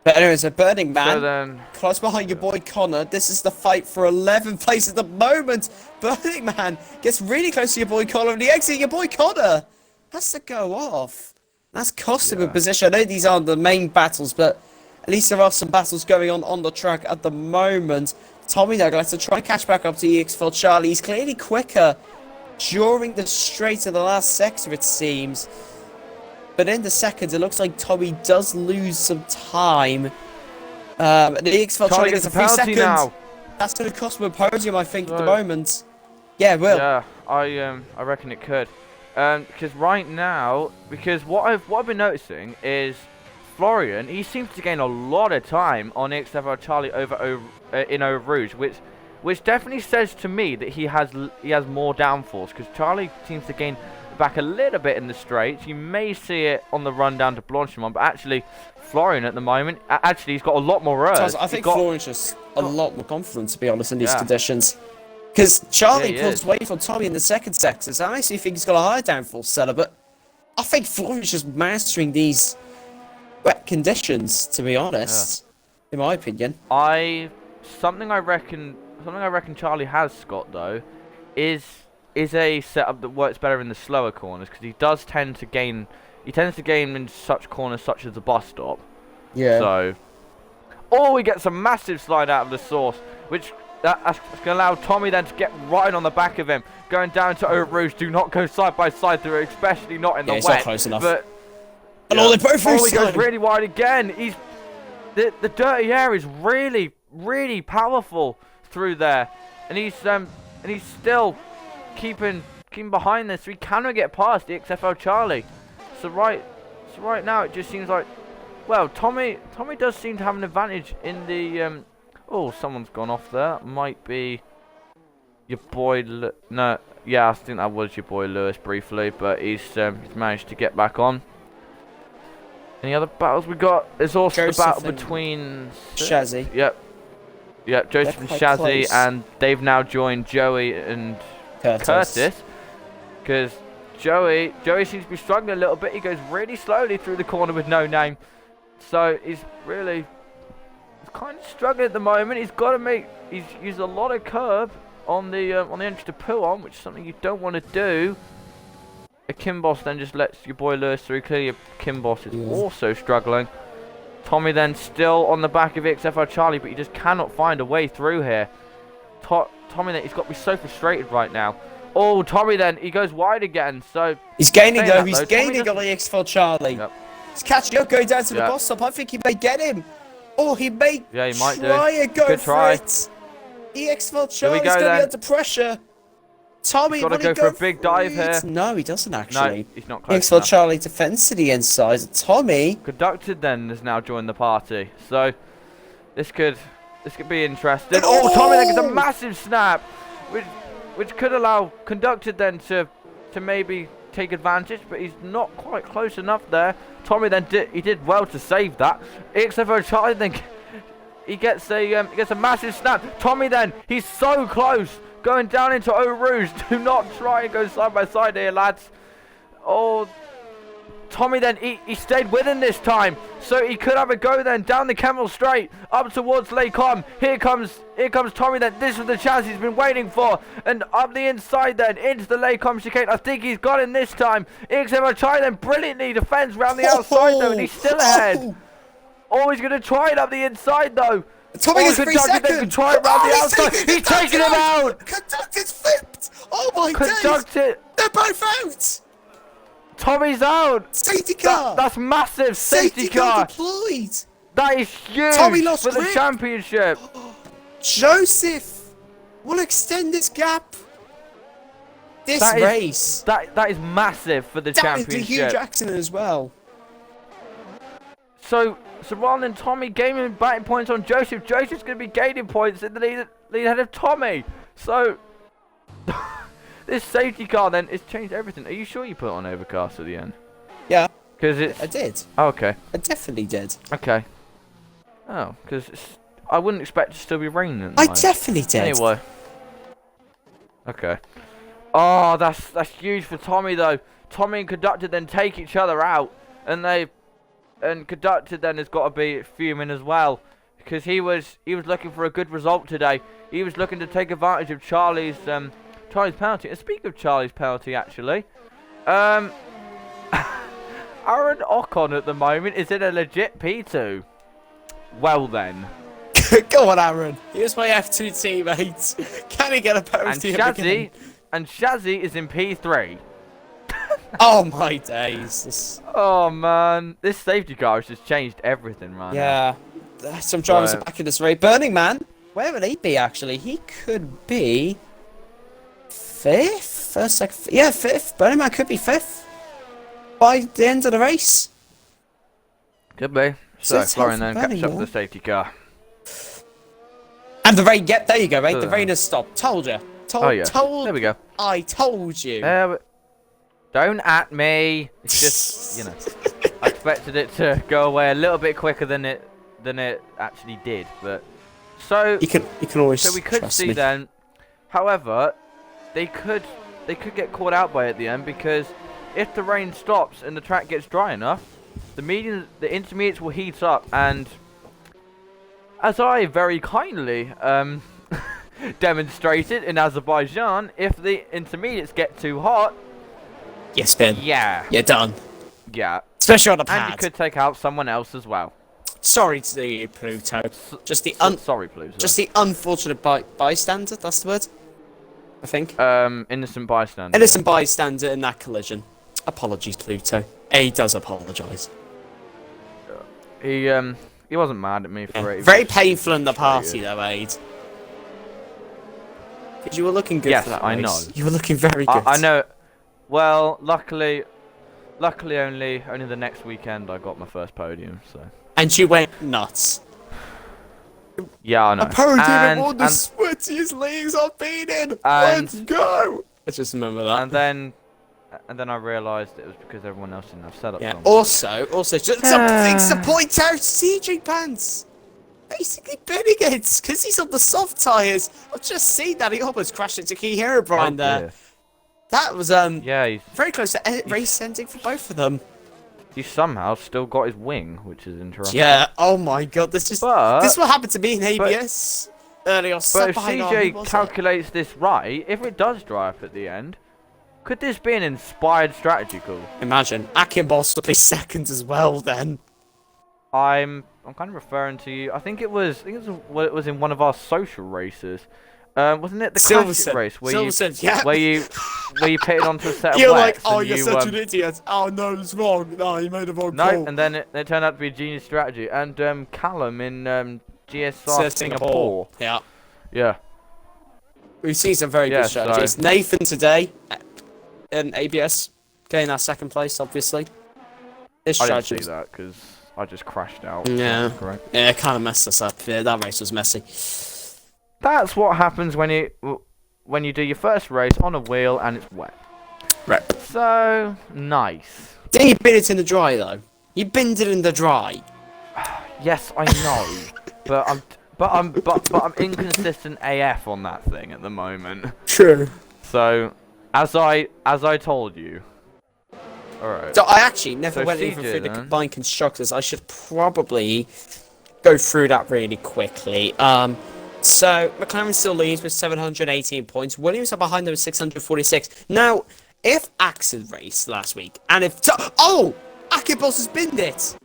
But anyways, a Burning Man, so then, close behind your boy Connor. This is the fight for 11th place at the moment. Burning Man gets really close to your boy Connor, and the exit your boy Connor has to go off. That's cost him a position. I know these aren't the main battles, but at least there are some battles going on the track at the moment. Tommy now going to try and catch back up to EX4 Charlie. He's clearly quicker during the straight of the last sector, it seems. But in the seconds, it looks like Tommy does lose some time. The EX4 Charlie gets a few seconds. Now. That's going to cost him a podium, I think, at the moment. Yeah, it will. Yeah, I reckon it could. Because right now, what I've been noticing is Florian, he seems to gain a lot of time on EX7 Charlie in Eau Rouge, which definitely says to me that he has more downforce. Because Charlie seems to gain back a little bit in the straights. You may see it on the run down to Blanchimont, but actually Florian at the moment, he's got a lot more rows. I think Florian's just a lot more confident, to be honest, in these conditions. Because Charlie pulls away from Tommy in the second sector, so I actually think he's got a higher downforce setup, but I think Florian's just mastering these wet conditions, to be honest, in my opinion. Something I reckon Charlie has, Scott, though, is a setup that works better in the slower corners, because he tends to gain in such corners such as the bus stop. Yeah. So, he gets a massive slide out of the source, which that's going to allow Tommy then to get right on the back of him, going down to Eau Rouge. Do not go side by side through, especially not in the wet. It's not close enough. But they both he goes really wide again. The dirty air is really, really powerful through there, and he's still keeping behind this. So he cannot get past the XFL Charlie. So right now it just seems like, well, Tommy does seem to have an advantage in the someone's gone off there. Might be your boy. I think that was your boy Lewis briefly, but he's managed to get back on. Any other battles we got? There's also the battle between Shazzy. Yep, Joseph and Shazzy, and they've now joined Joey and Curtis. Because Joey seems to be struggling a little bit. He goes really slowly through the corner with no name. So he's kind of struggling at the moment. He's used a lot of curb on the entry to Puon, which is something you don't want to do. a Kimboss then just lets your boy Lewis through. Clearly, Kimboss is also struggling. Tommy then still on the back of XFL Charlie, but he just cannot find a way through here. Tommy then, he's got to be so frustrated right now. Oh, Tommy then, he goes wide again, so... He's gaining though, he's Tommy gaining on the XFL Charlie. Yep. He's catching up, going down to the boss stop. I think he may get him. Oh, he may might try do. and go Good for try. it. EXFL Charlie's go, going to be then. under pressure. Tommy, Got to go for a big dive here. No, he doesn't actually. No, he's not close EXFL enough. Charlie defends to the inside. Tommy. Conducted then has now joined the party, so this could be interesting. Oh, Tommy then gets a massive snap, which could allow Conducted then to maybe take advantage, but he's not quite close enough there. Tommy then did well to save that. XFL Charlie then he gets a massive snap. Tommy then, he's so close, going down into Eau Rouge. Do not try and go side by side here, lads. Oh, Tommy then, he stayed with him this time, so he could have a go then down the Camel Straight up towards Lake Com. Here comes Tommy then. This was the chance he's been waiting for, and up the inside then into the Lake Com chicane. I think he's got him this time. XFL Charlie then brilliantly defends around the outside though, and he's still ahead. Oh, he's gonna try it up the inside though. Tommy is 3 seconds. Can try it around the outside. He's taking him out. Conducted's flipped. Oh my Conducted. days. They're both out. Tommy's out. Safety car. That's massive. Safety car deployed. That is huge Tommy lost for the grip. championship. Joseph will extend this gap. This race. That is massive for the championship. That is a huge accident as well. So rather than Tommy gaining batting points on Joseph, Joseph's going to be gaining points in the lead ahead of Tommy. So this safety car then has changed everything. Are you sure you put it on overcast at the end? Yeah. Because it's... I did. Oh, okay. I definitely did. Okay. Oh, because I wouldn't expect it to still be raining. I definitely did. Anyway. Okay. Oh, that's huge for Tommy though. Tommy and Conducted then take each other out, and Conducted then has got to be fuming as well, because he was looking for a good result today. He was looking to take advantage of Charlie's penalty. And speaking of Charlie's penalty, actually, Aaron Ocon at the moment is in a legit P2. Well then. Go on, Aaron. Here's my F2 teammate. Can he get a penalty? And Shazzy is in P3. Oh my days. Oh man, this safety car has just changed everything, man. Yeah. Some drivers are back in this race. Burning Man, where would he be actually? He could be fifth? First, second, yeah, fifth. Burning Man could be fifth by the end of the race. Could be. So Florian then catch up with the safety car. And the rain, yep, there you go, mate. The rain has stopped. Told you. There we go. I told you. Don't at me. It's just, you know, I expected it to go away a little bit quicker than it actually did. But so you can always. So we could see then. However, they could get caught out by it at the end, because if the rain stops and the track gets dry enough, the intermediates will heat up, and as I very kindly demonstrated in Azerbaijan, if the intermediates get too hot, yes, Ben. Yeah. You're done. Yeah. Especially on a pad. And you could take out someone else as well. Sorry to you, Pluto. Sorry, Pluto. Just the unfortunate bystander. That's the word. I think. Innocent bystander. Innocent bystander in that collision. Apologies, Pluto. He does apologise. He wasn't mad at me for it. Very painful in the party, though, Aid. Because you were looking good for that race. Yes, I know. You were looking very good. I know. Well, luckily only the next weekend I got my first podium. So. And you went nuts. Yeah, I know. A podium in one of the sweatiest leagues I've been in. Let's go. Let's just remember that. And then I realised it was because everyone else didn't have setup. Yeah. Also, just some things to point out. CJ Pants basically bidding it because he's on the soft tyres. I've just seen that. He almost crashed into Key Herobrine there. Dear. That was yeah, he's very close to race ending for both of them. He somehow still got his wing, which is interesting. Yeah. Oh my God. This is what happened to me in ABS earlier. But if CJ calculates this right, if it does dry up at the end, Could this be an inspired strategy call? Imagine. Akinboss would be second as well then. I'm kind of referring to you. I think it was in one of our social races. Wasn't it the classic race where yeah. where you pitted onto a set of You're wets like, oh, and you're you, such an idiot. Oh no, it's wrong. No, you made a wrong no, call. and then it turned out to be a genius strategy. And Callum in GSR Singapore. Yeah. Yeah. We've seen some very good strategies. So Nathan today in ABS getting that second place, obviously. This I didn't strategy. see that because I just crashed out. Yeah. Correct. Yeah, it kind of messed us up. Yeah, that race was messy. That's what happens when you do your first race on a wheel and it's wet. Right. So nice. Then you bin it in the dry though. You binned it in the dry. Yes, I know, but I'm inconsistent AF on that thing at the moment. True. So, as I told you. All right. So I actually never went CJ even through the then. combined constructors. I should probably go through that really quickly. So McLaren still leads with 718 points. Williams are behind them with 646. Now, if Axel raced last week, and if Akibos has binned it.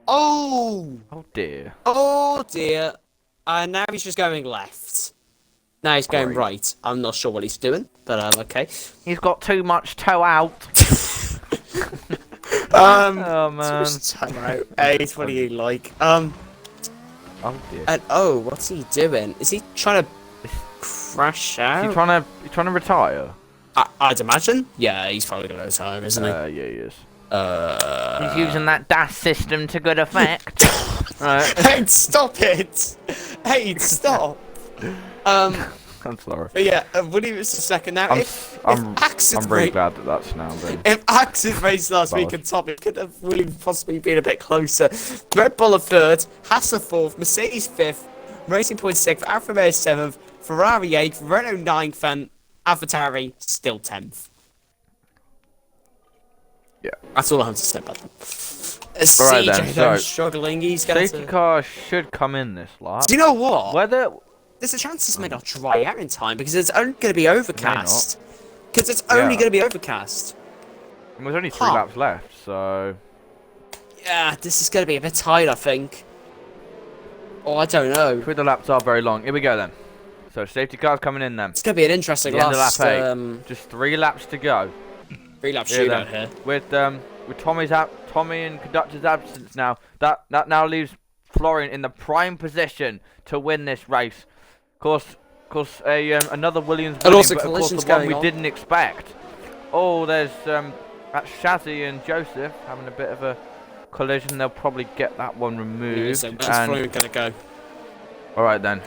Oh dear. Oh dear. And now he's just going left. Now he's going Great. right. I'm not sure what he's doing, but okay. He's got too much toe out. Oh man. Hey, what do you like? Oh dear. And what's he doing? Is he trying to crash out? Is he trying to retire? I'd imagine. Yeah, he's probably gonna retire, isn't he? Yeah, he is. He's He's using that dash system to good effect. Right. Hey, stop it! Hey, stop! I'm sorry. But yeah, Williams is second now. I'm really glad that that's now been. If Axel raced last week and Tommy could have Williams possibly been a bit closer. Red Bull are third, Haas are fourth, Mercedes fifth, Racing Point sixth, Alfa Romeo seventh, Ferrari eighth, Renault ninth, and AlphaTauri still 10th. Yeah. That's all I have to say about them. Alright CJ then, though, so struggling. He's going safety to... car should come in this lap. Do you know what? Whether There's a chance this may not dry out in time because it's only going to be overcast. Because it's only Yeah. going to be overcast. and there's only 3 laps left, so Yeah, this is going to be a bit tight, I think. Oh, I don't know. 3 of the laps are very long. Here we go then. So safety car's coming in then. It's going to be an interesting The end of last lap 8. Just 3 laps to go. 3-lap Here shootout then. here. With Tommy and conductor's absence now, that now leaves Florian in the prime position to win this race. Of course, another Williams And winning, also but of course collisions the one going we on. didn't expect. Oh, there's that's Shazzy and Joseph having a bit of a collision. They'll probably get that one removed. So where's Florian going to go? All right then.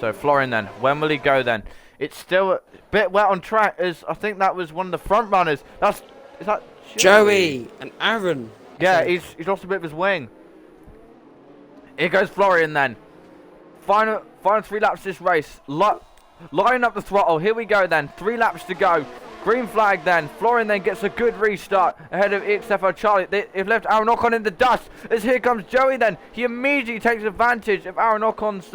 So Florian then, when will he go then? It's still a bit wet on track, as I think that was one of the front runners. Is that Joey and Aaron. Yeah, he's lost a bit of his wing. Here goes Florian then. Final 3 laps this race. Line up the throttle. Here we go then. 3 laps to go. Green flag then. Florian then gets a good restart ahead of EXFO Charlie. They've left Aaron Ocon in the dust. As here comes Joey then. He immediately takes advantage of Aaron Ocon's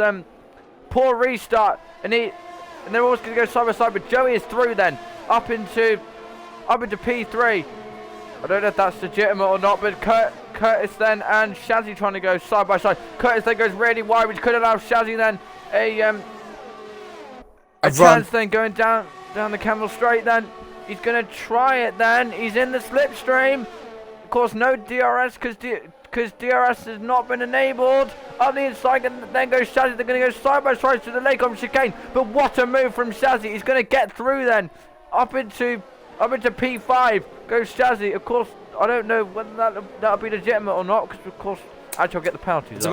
poor restart. And they're always going to go side by side. But Joey is through then. Up into P3. I don't know if that's legitimate or not, but Curtis then and Shazzy trying to go side by side. Curtis then goes really wide, which could allow Shazzy then a chance then going down the Camel Straight then. He's going to try it then. He's in the slipstream. Of course, no DRS because DRS has not been enabled. On the inside, and then goes Shazzy. They're going to go side by side to the Lake chicane. But what a move from Shazzy. He's going to get through then. Up into P5 goes Shazzy. Of course, I don't know whether that'll be legitimate or not, because of course, actually I'll get the penalties.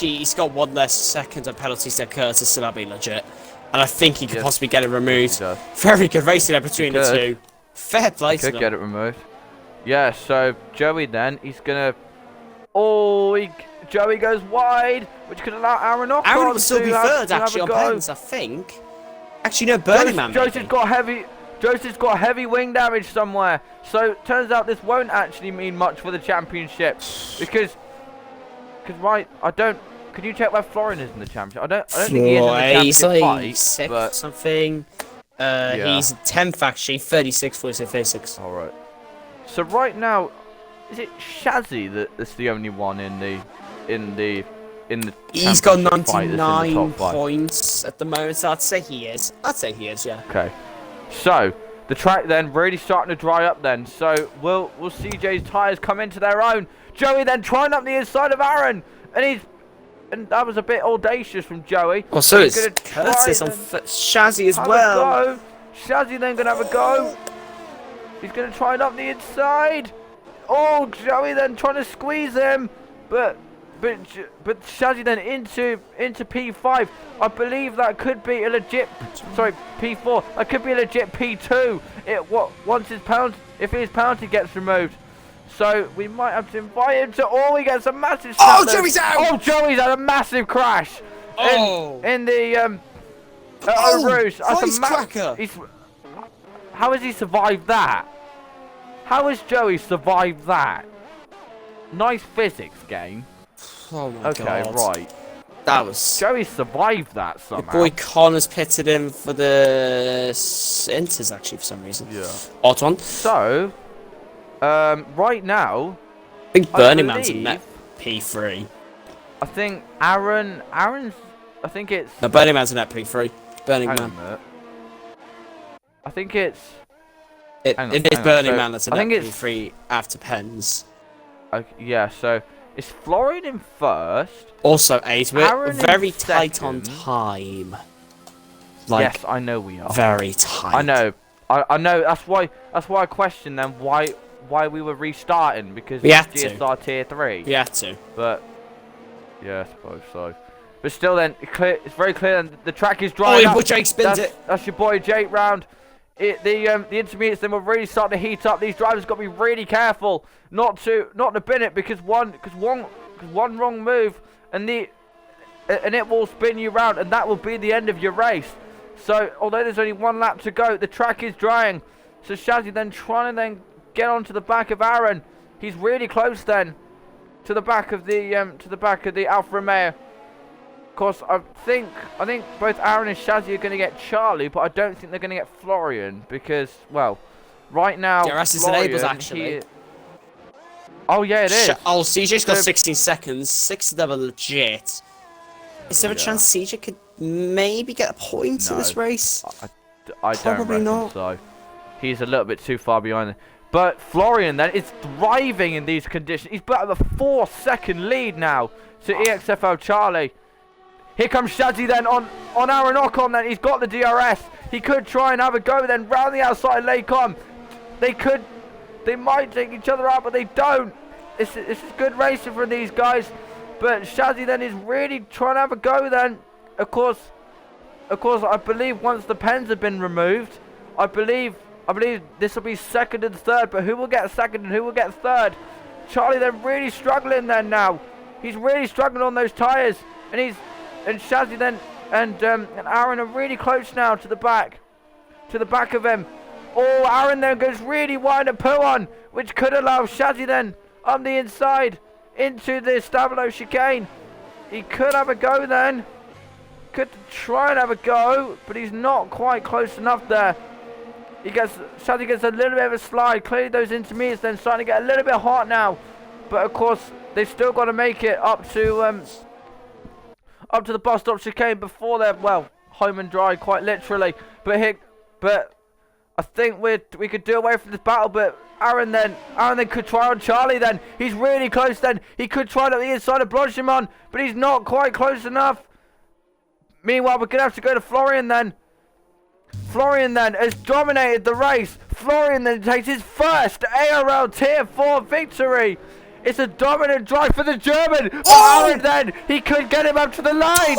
He's got 1 less second of penalties than Curtis, so that'll be legit. And I think he could possibly get it removed. Very good racing there between the two. Fair play to them. Could get it removed. Yeah, so Joey then, he's gonna. Joey goes wide, which could allow Aaron Ocon. Aaron will still be third, to actually, have on a go. points, I think. Actually, no, Burning Man. Joseph's got heavy wing damage somewhere. So turns out this won't actually mean much for the championship because right, I don't. Can you check where Florian is in the championship? I don't think he is in the championship like fight, sixth but or something. Yeah. He's 10th actually, 36, 46, 36. All right. So right now, is it Shazzy that's the only one in the He's got championship fight that's in the 99 top 5? points at the moment, so I'd say he is. Yeah. Okay. So the track then really starting to dry up then. So will CJ's tyres come into their own? Joey then trying up the inside of Aaron, and that was a bit audacious from Joey. Well, so He's it's gonna try Curtis on and Shazzy as have well. a go. Shazzy then gonna have a go. He's gonna try it up the inside. Oh, Joey then trying to squeeze him, but Shazzy then into P5. I believe that could be a legit. Sorry, P4. That could be a legit P2. If his penalty gets removed. So we might have to invite him to. Oh, he gets a massive. Oh, Joey's out! Oh, Joey's had a massive crash. In the Rouge. That's a cracker! How has he survived that? How has Joey survived that? Nice physics game. Oh my god. Okay, right. That was... Joey survived that Your somehow. boy Connor's pitted in for the Inters actually for some reason. Yeah. Odd one. So, right now, I think Burning Man's believe- in net P3. I think Aaron's. I think it's. No, Burning Man's in net P3. Burning Hang on Man. a minute. I think it's. It hang on, is hang on. Burning So, Man that's in I net think it's- P3 after Pens. Yeah. So it's Florian in first. Also, 8. We're Aaron in very tight on second. time. Like, Yes, I know we are. very tight. I know. I know. That's why I questioned them why we were restarting because We had it's to. GSR tier 3. We had to. But yeah, I suppose so. But still, then it's very clear. Then the track is Oh, drying your up. boy Jake spins that's, it. That's your boy Jake round. The intermediates then will really start to heat up. These drivers got to be really careful not to bin it because one wrong move and it will spin you round and that will be the end of your race. So although there's only one lap to go, the track is drying. So Shazzy then trying to then get onto the back of Aaron. He's really close then to the back of the Alfa Romeo. Of course, I think both Aaron and Shazzy are going to get Charlie, but I don't think they're going to get Florian because, well, right now DRS is Florian, enabled actually. Oh yeah, it is. Oh, CJ's got So- 16 seconds. 6 of them are legit. Is there a Yeah. chance CJ could maybe get a point in No. this race? I don't Probably reckon not. so. He's a little bit too far behind. But Florian then is thriving in these conditions. He's got a 4-second lead now to EXFL Charlie. Here comes Shazzy then on Aaron Ocon then. He's got the DRS. He could try and have a go then round the outside Lacom. They might take each other out, but they don't. This is good racing for these guys. But Shazzy then is really trying to have a go then. Of course, I believe once the pens have been removed, I believe this will be second and third. But who will get second and who will get third? Charlie then really struggling then now. He's really struggling on those tyres, and Shazzy then and Aaron are really close now to the back of him. Oh, Aaron then goes really wide at Puon, which could allow Shazzy then on the inside into the Stavilo chicane. He could have a go then. Could try and have a go, but he's not quite close enough there. Shazzy gets a little bit of a slide. Clearly those intermediates then starting to get a little bit hot now. But of course, they've still got to make it up to the bus stop chicane before they're, well, home and dry, quite literally. But I think we could do away from this battle, but Aaron then could try on Charlie then. He's really close then. He could try it on the inside of Blanchimon, but he's not quite close enough. Meanwhile, we're going to have to go to Florian then. Florian then has dominated the race. Florian then takes his first ARL Tier 4 victory. It's a dominant drive for the German. Oh! Aaron then, he could get him up to the line.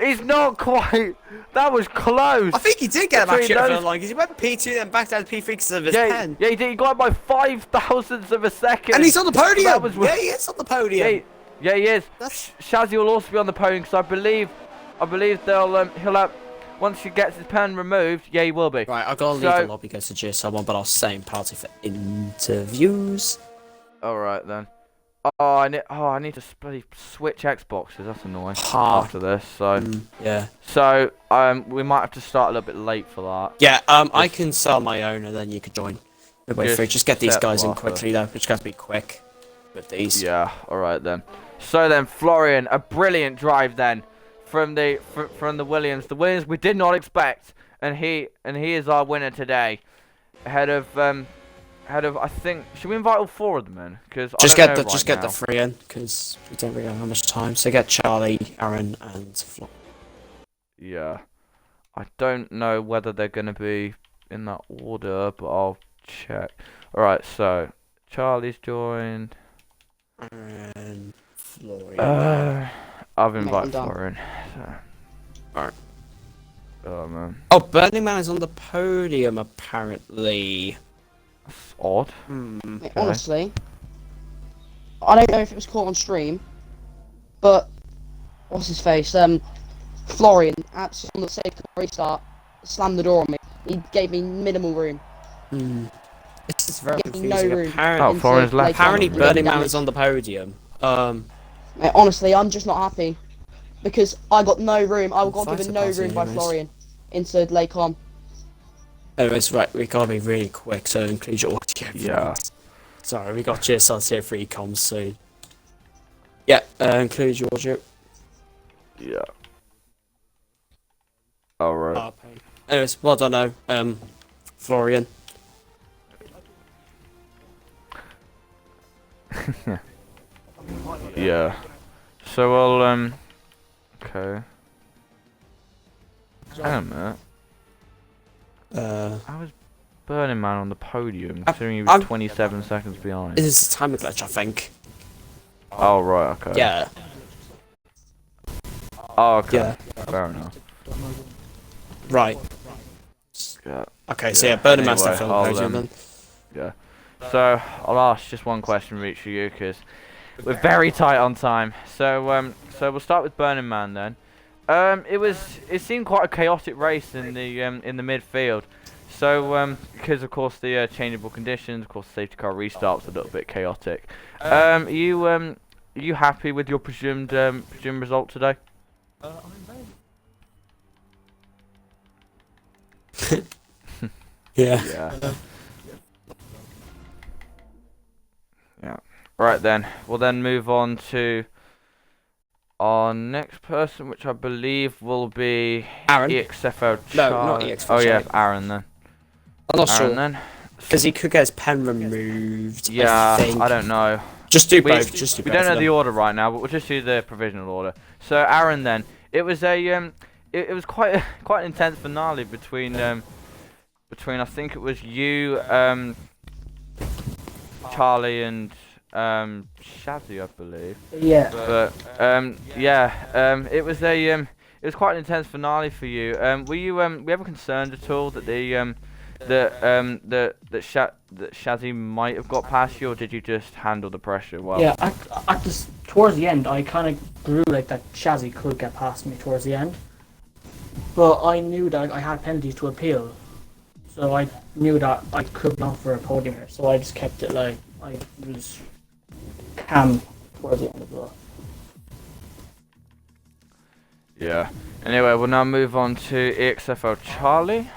He's not quite. That was close. I think he did get him Between actually over the those- line because he went P2 then back down to P3 because of his Yeah, pen. yeah, he did. He got it by 5,000ths of a second. And he's on the podium! That was- Yeah, he is on the podium. Yeah, he is. That's- Shazzy will also be on the podium because I believe he'll have, once he gets his pen removed, yeah, he will be. Right, I've got to leave the lobby, go to GSL1, but I'll stay in party for interviews. All right then. I need to bloody switch Xboxes. That's annoying. Ha. After this, so Yeah. we might have to start a little bit late for that. Yeah, I Just can sell my own and then you can join midway through. just Just get these set guys in Arthur. quickly though. Which got to be quick with these. Yeah. All right then. So then, Florian, a brilliant drive then from the Williams. The Williams we did not expect, and he is our winner today. Ahead of I think should we invite all four of them in? Because Just get the three in because we don't really have much time. So get Charlie, Aaron, and Flo. Yeah. I don't know whether they're going to be in that order, but I'll check. Alright, so Charlie's joined. Aaron, Florian. I've Mate, I'm invited done. Florian. So. Alright. Oh man. Oh, Burning Man is on the podium apparently. That's odd. Mate, Okay. honestly, I don't know if it was caught on stream, but what's his face? Florian, at on the safety restart, slammed the door on me. He gave me minimal room. This is very Give me no confusing. room. Oh, Florian's left. Apparently, Later Burning Man damage. is on the podium. Mate, honestly, I'm just not happy because I got no room. I got given no room by anyways. Florian into Lake On. Anyways, right, we gotta be really quick, so include your audio. Yeah. Sorry, we got GSLC here for comms soon. Yeah, include your audio. Yeah. Alright. Anyways, well done, Florian. Yeah. So I'll okay. Hang on a minute. How was Burning Man on the podium, considering he was I'm- 27 seconds behind? This is a time glitch, I think. Oh right, okay. Yeah. Oh okay. Yeah. Fair enough. Right. Yeah. Okay, so Yeah, yeah, Burning Man's anyway, definitely on the podium then. Yeah. So I'll ask just one question for each of you, because we're very tight on time. So we'll start with Burning Man then. It seemed quite a chaotic race in the midfield. So because of course the changeable conditions, of course the safety car restart's a little bit chaotic. Are you happy with your presumed result today? Yeah. Yeah. Yeah. Right then, we'll then move on to our next person, which I believe will be Aaron? EXFO No, not Charlie. EXFO Oh yeah, Charlie. Aaron then. I'm not Aaron sure. then. Because he could get his pen removed. Yeah, I think. I don't know. Just do We, both. Just do we both don't know of the them. order right now, but we'll just do the provisional order. So Aaron then, it was it was quite quite an intense finale between I think it was you, Charlie and Shazzy, I believe. Yeah. But it was quite an intense finale for you. Were you ever concerned at all that that Shazzy might have got past you, or did you just handle the pressure well? Yeah, towards the end, I kind of grew like that Shazzy could get past me towards the end. But I knew that I had penalties to appeal. So I knew that I could not for a podium here. So I just kept it like, I was calm towards the end as well. Yeah. Anyway, we'll now move on to EXFO Charlie.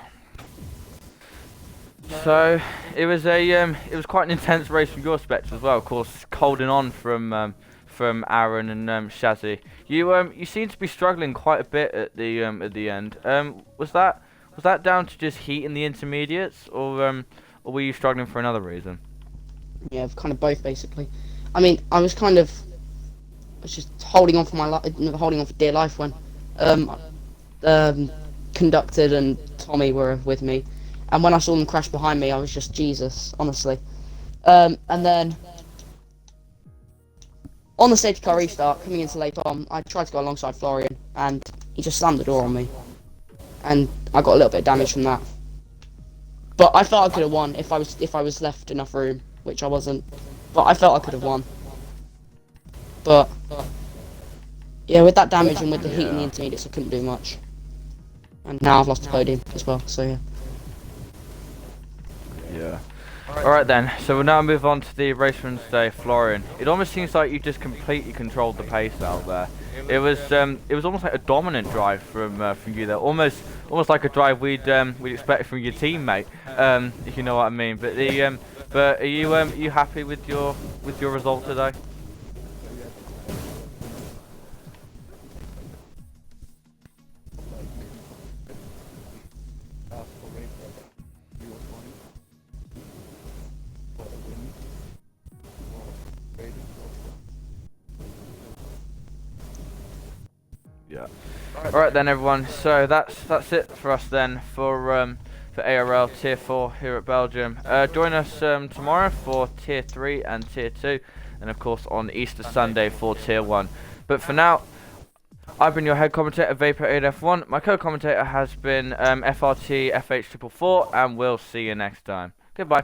So it was quite an intense race from your perspective as well. Of course, holding on from Aaron and Shazzy. You seem to be struggling quite a bit at the end. Was that down to just heat in the intermediates, or were you struggling for another reason? Yeah, kind of both basically. I mean, I was just holding on for my life, holding on for dear life when Conducted and Tommy were with me, and when I saw them crash behind me, I was just Jesus, honestly. And then on the safety car restart, coming into late on, I tried to go alongside Florian, and he just slammed the door on me, and I got a little bit of damage from that. But I felt I could have won if I was left enough room, which I wasn't. But I felt I could have won. But yeah, with that damage and with the heat in the intermediates, I couldn't do much. And now I've lost the podium as well. So yeah. Yeah. Alright then, so we'll now move on to the race Wednesday, Florian. It almost seems like you just completely controlled the pace out there. It was almost like a dominant drive from you there, almost like a drive we'd expect from your teammate, if you know what I mean. But are you happy with your result today? Yeah. Alright then everyone, so that's it for us then for ARL Tier 4 here at Belgium. Join us tomorrow for Tier 3 and Tier 2, and of course on Easter Sunday for Tier 1. But for now, I've been your head commentator, Vapor8F1. My co-commentator has been FRT FH444, and we'll see you next time. Goodbye.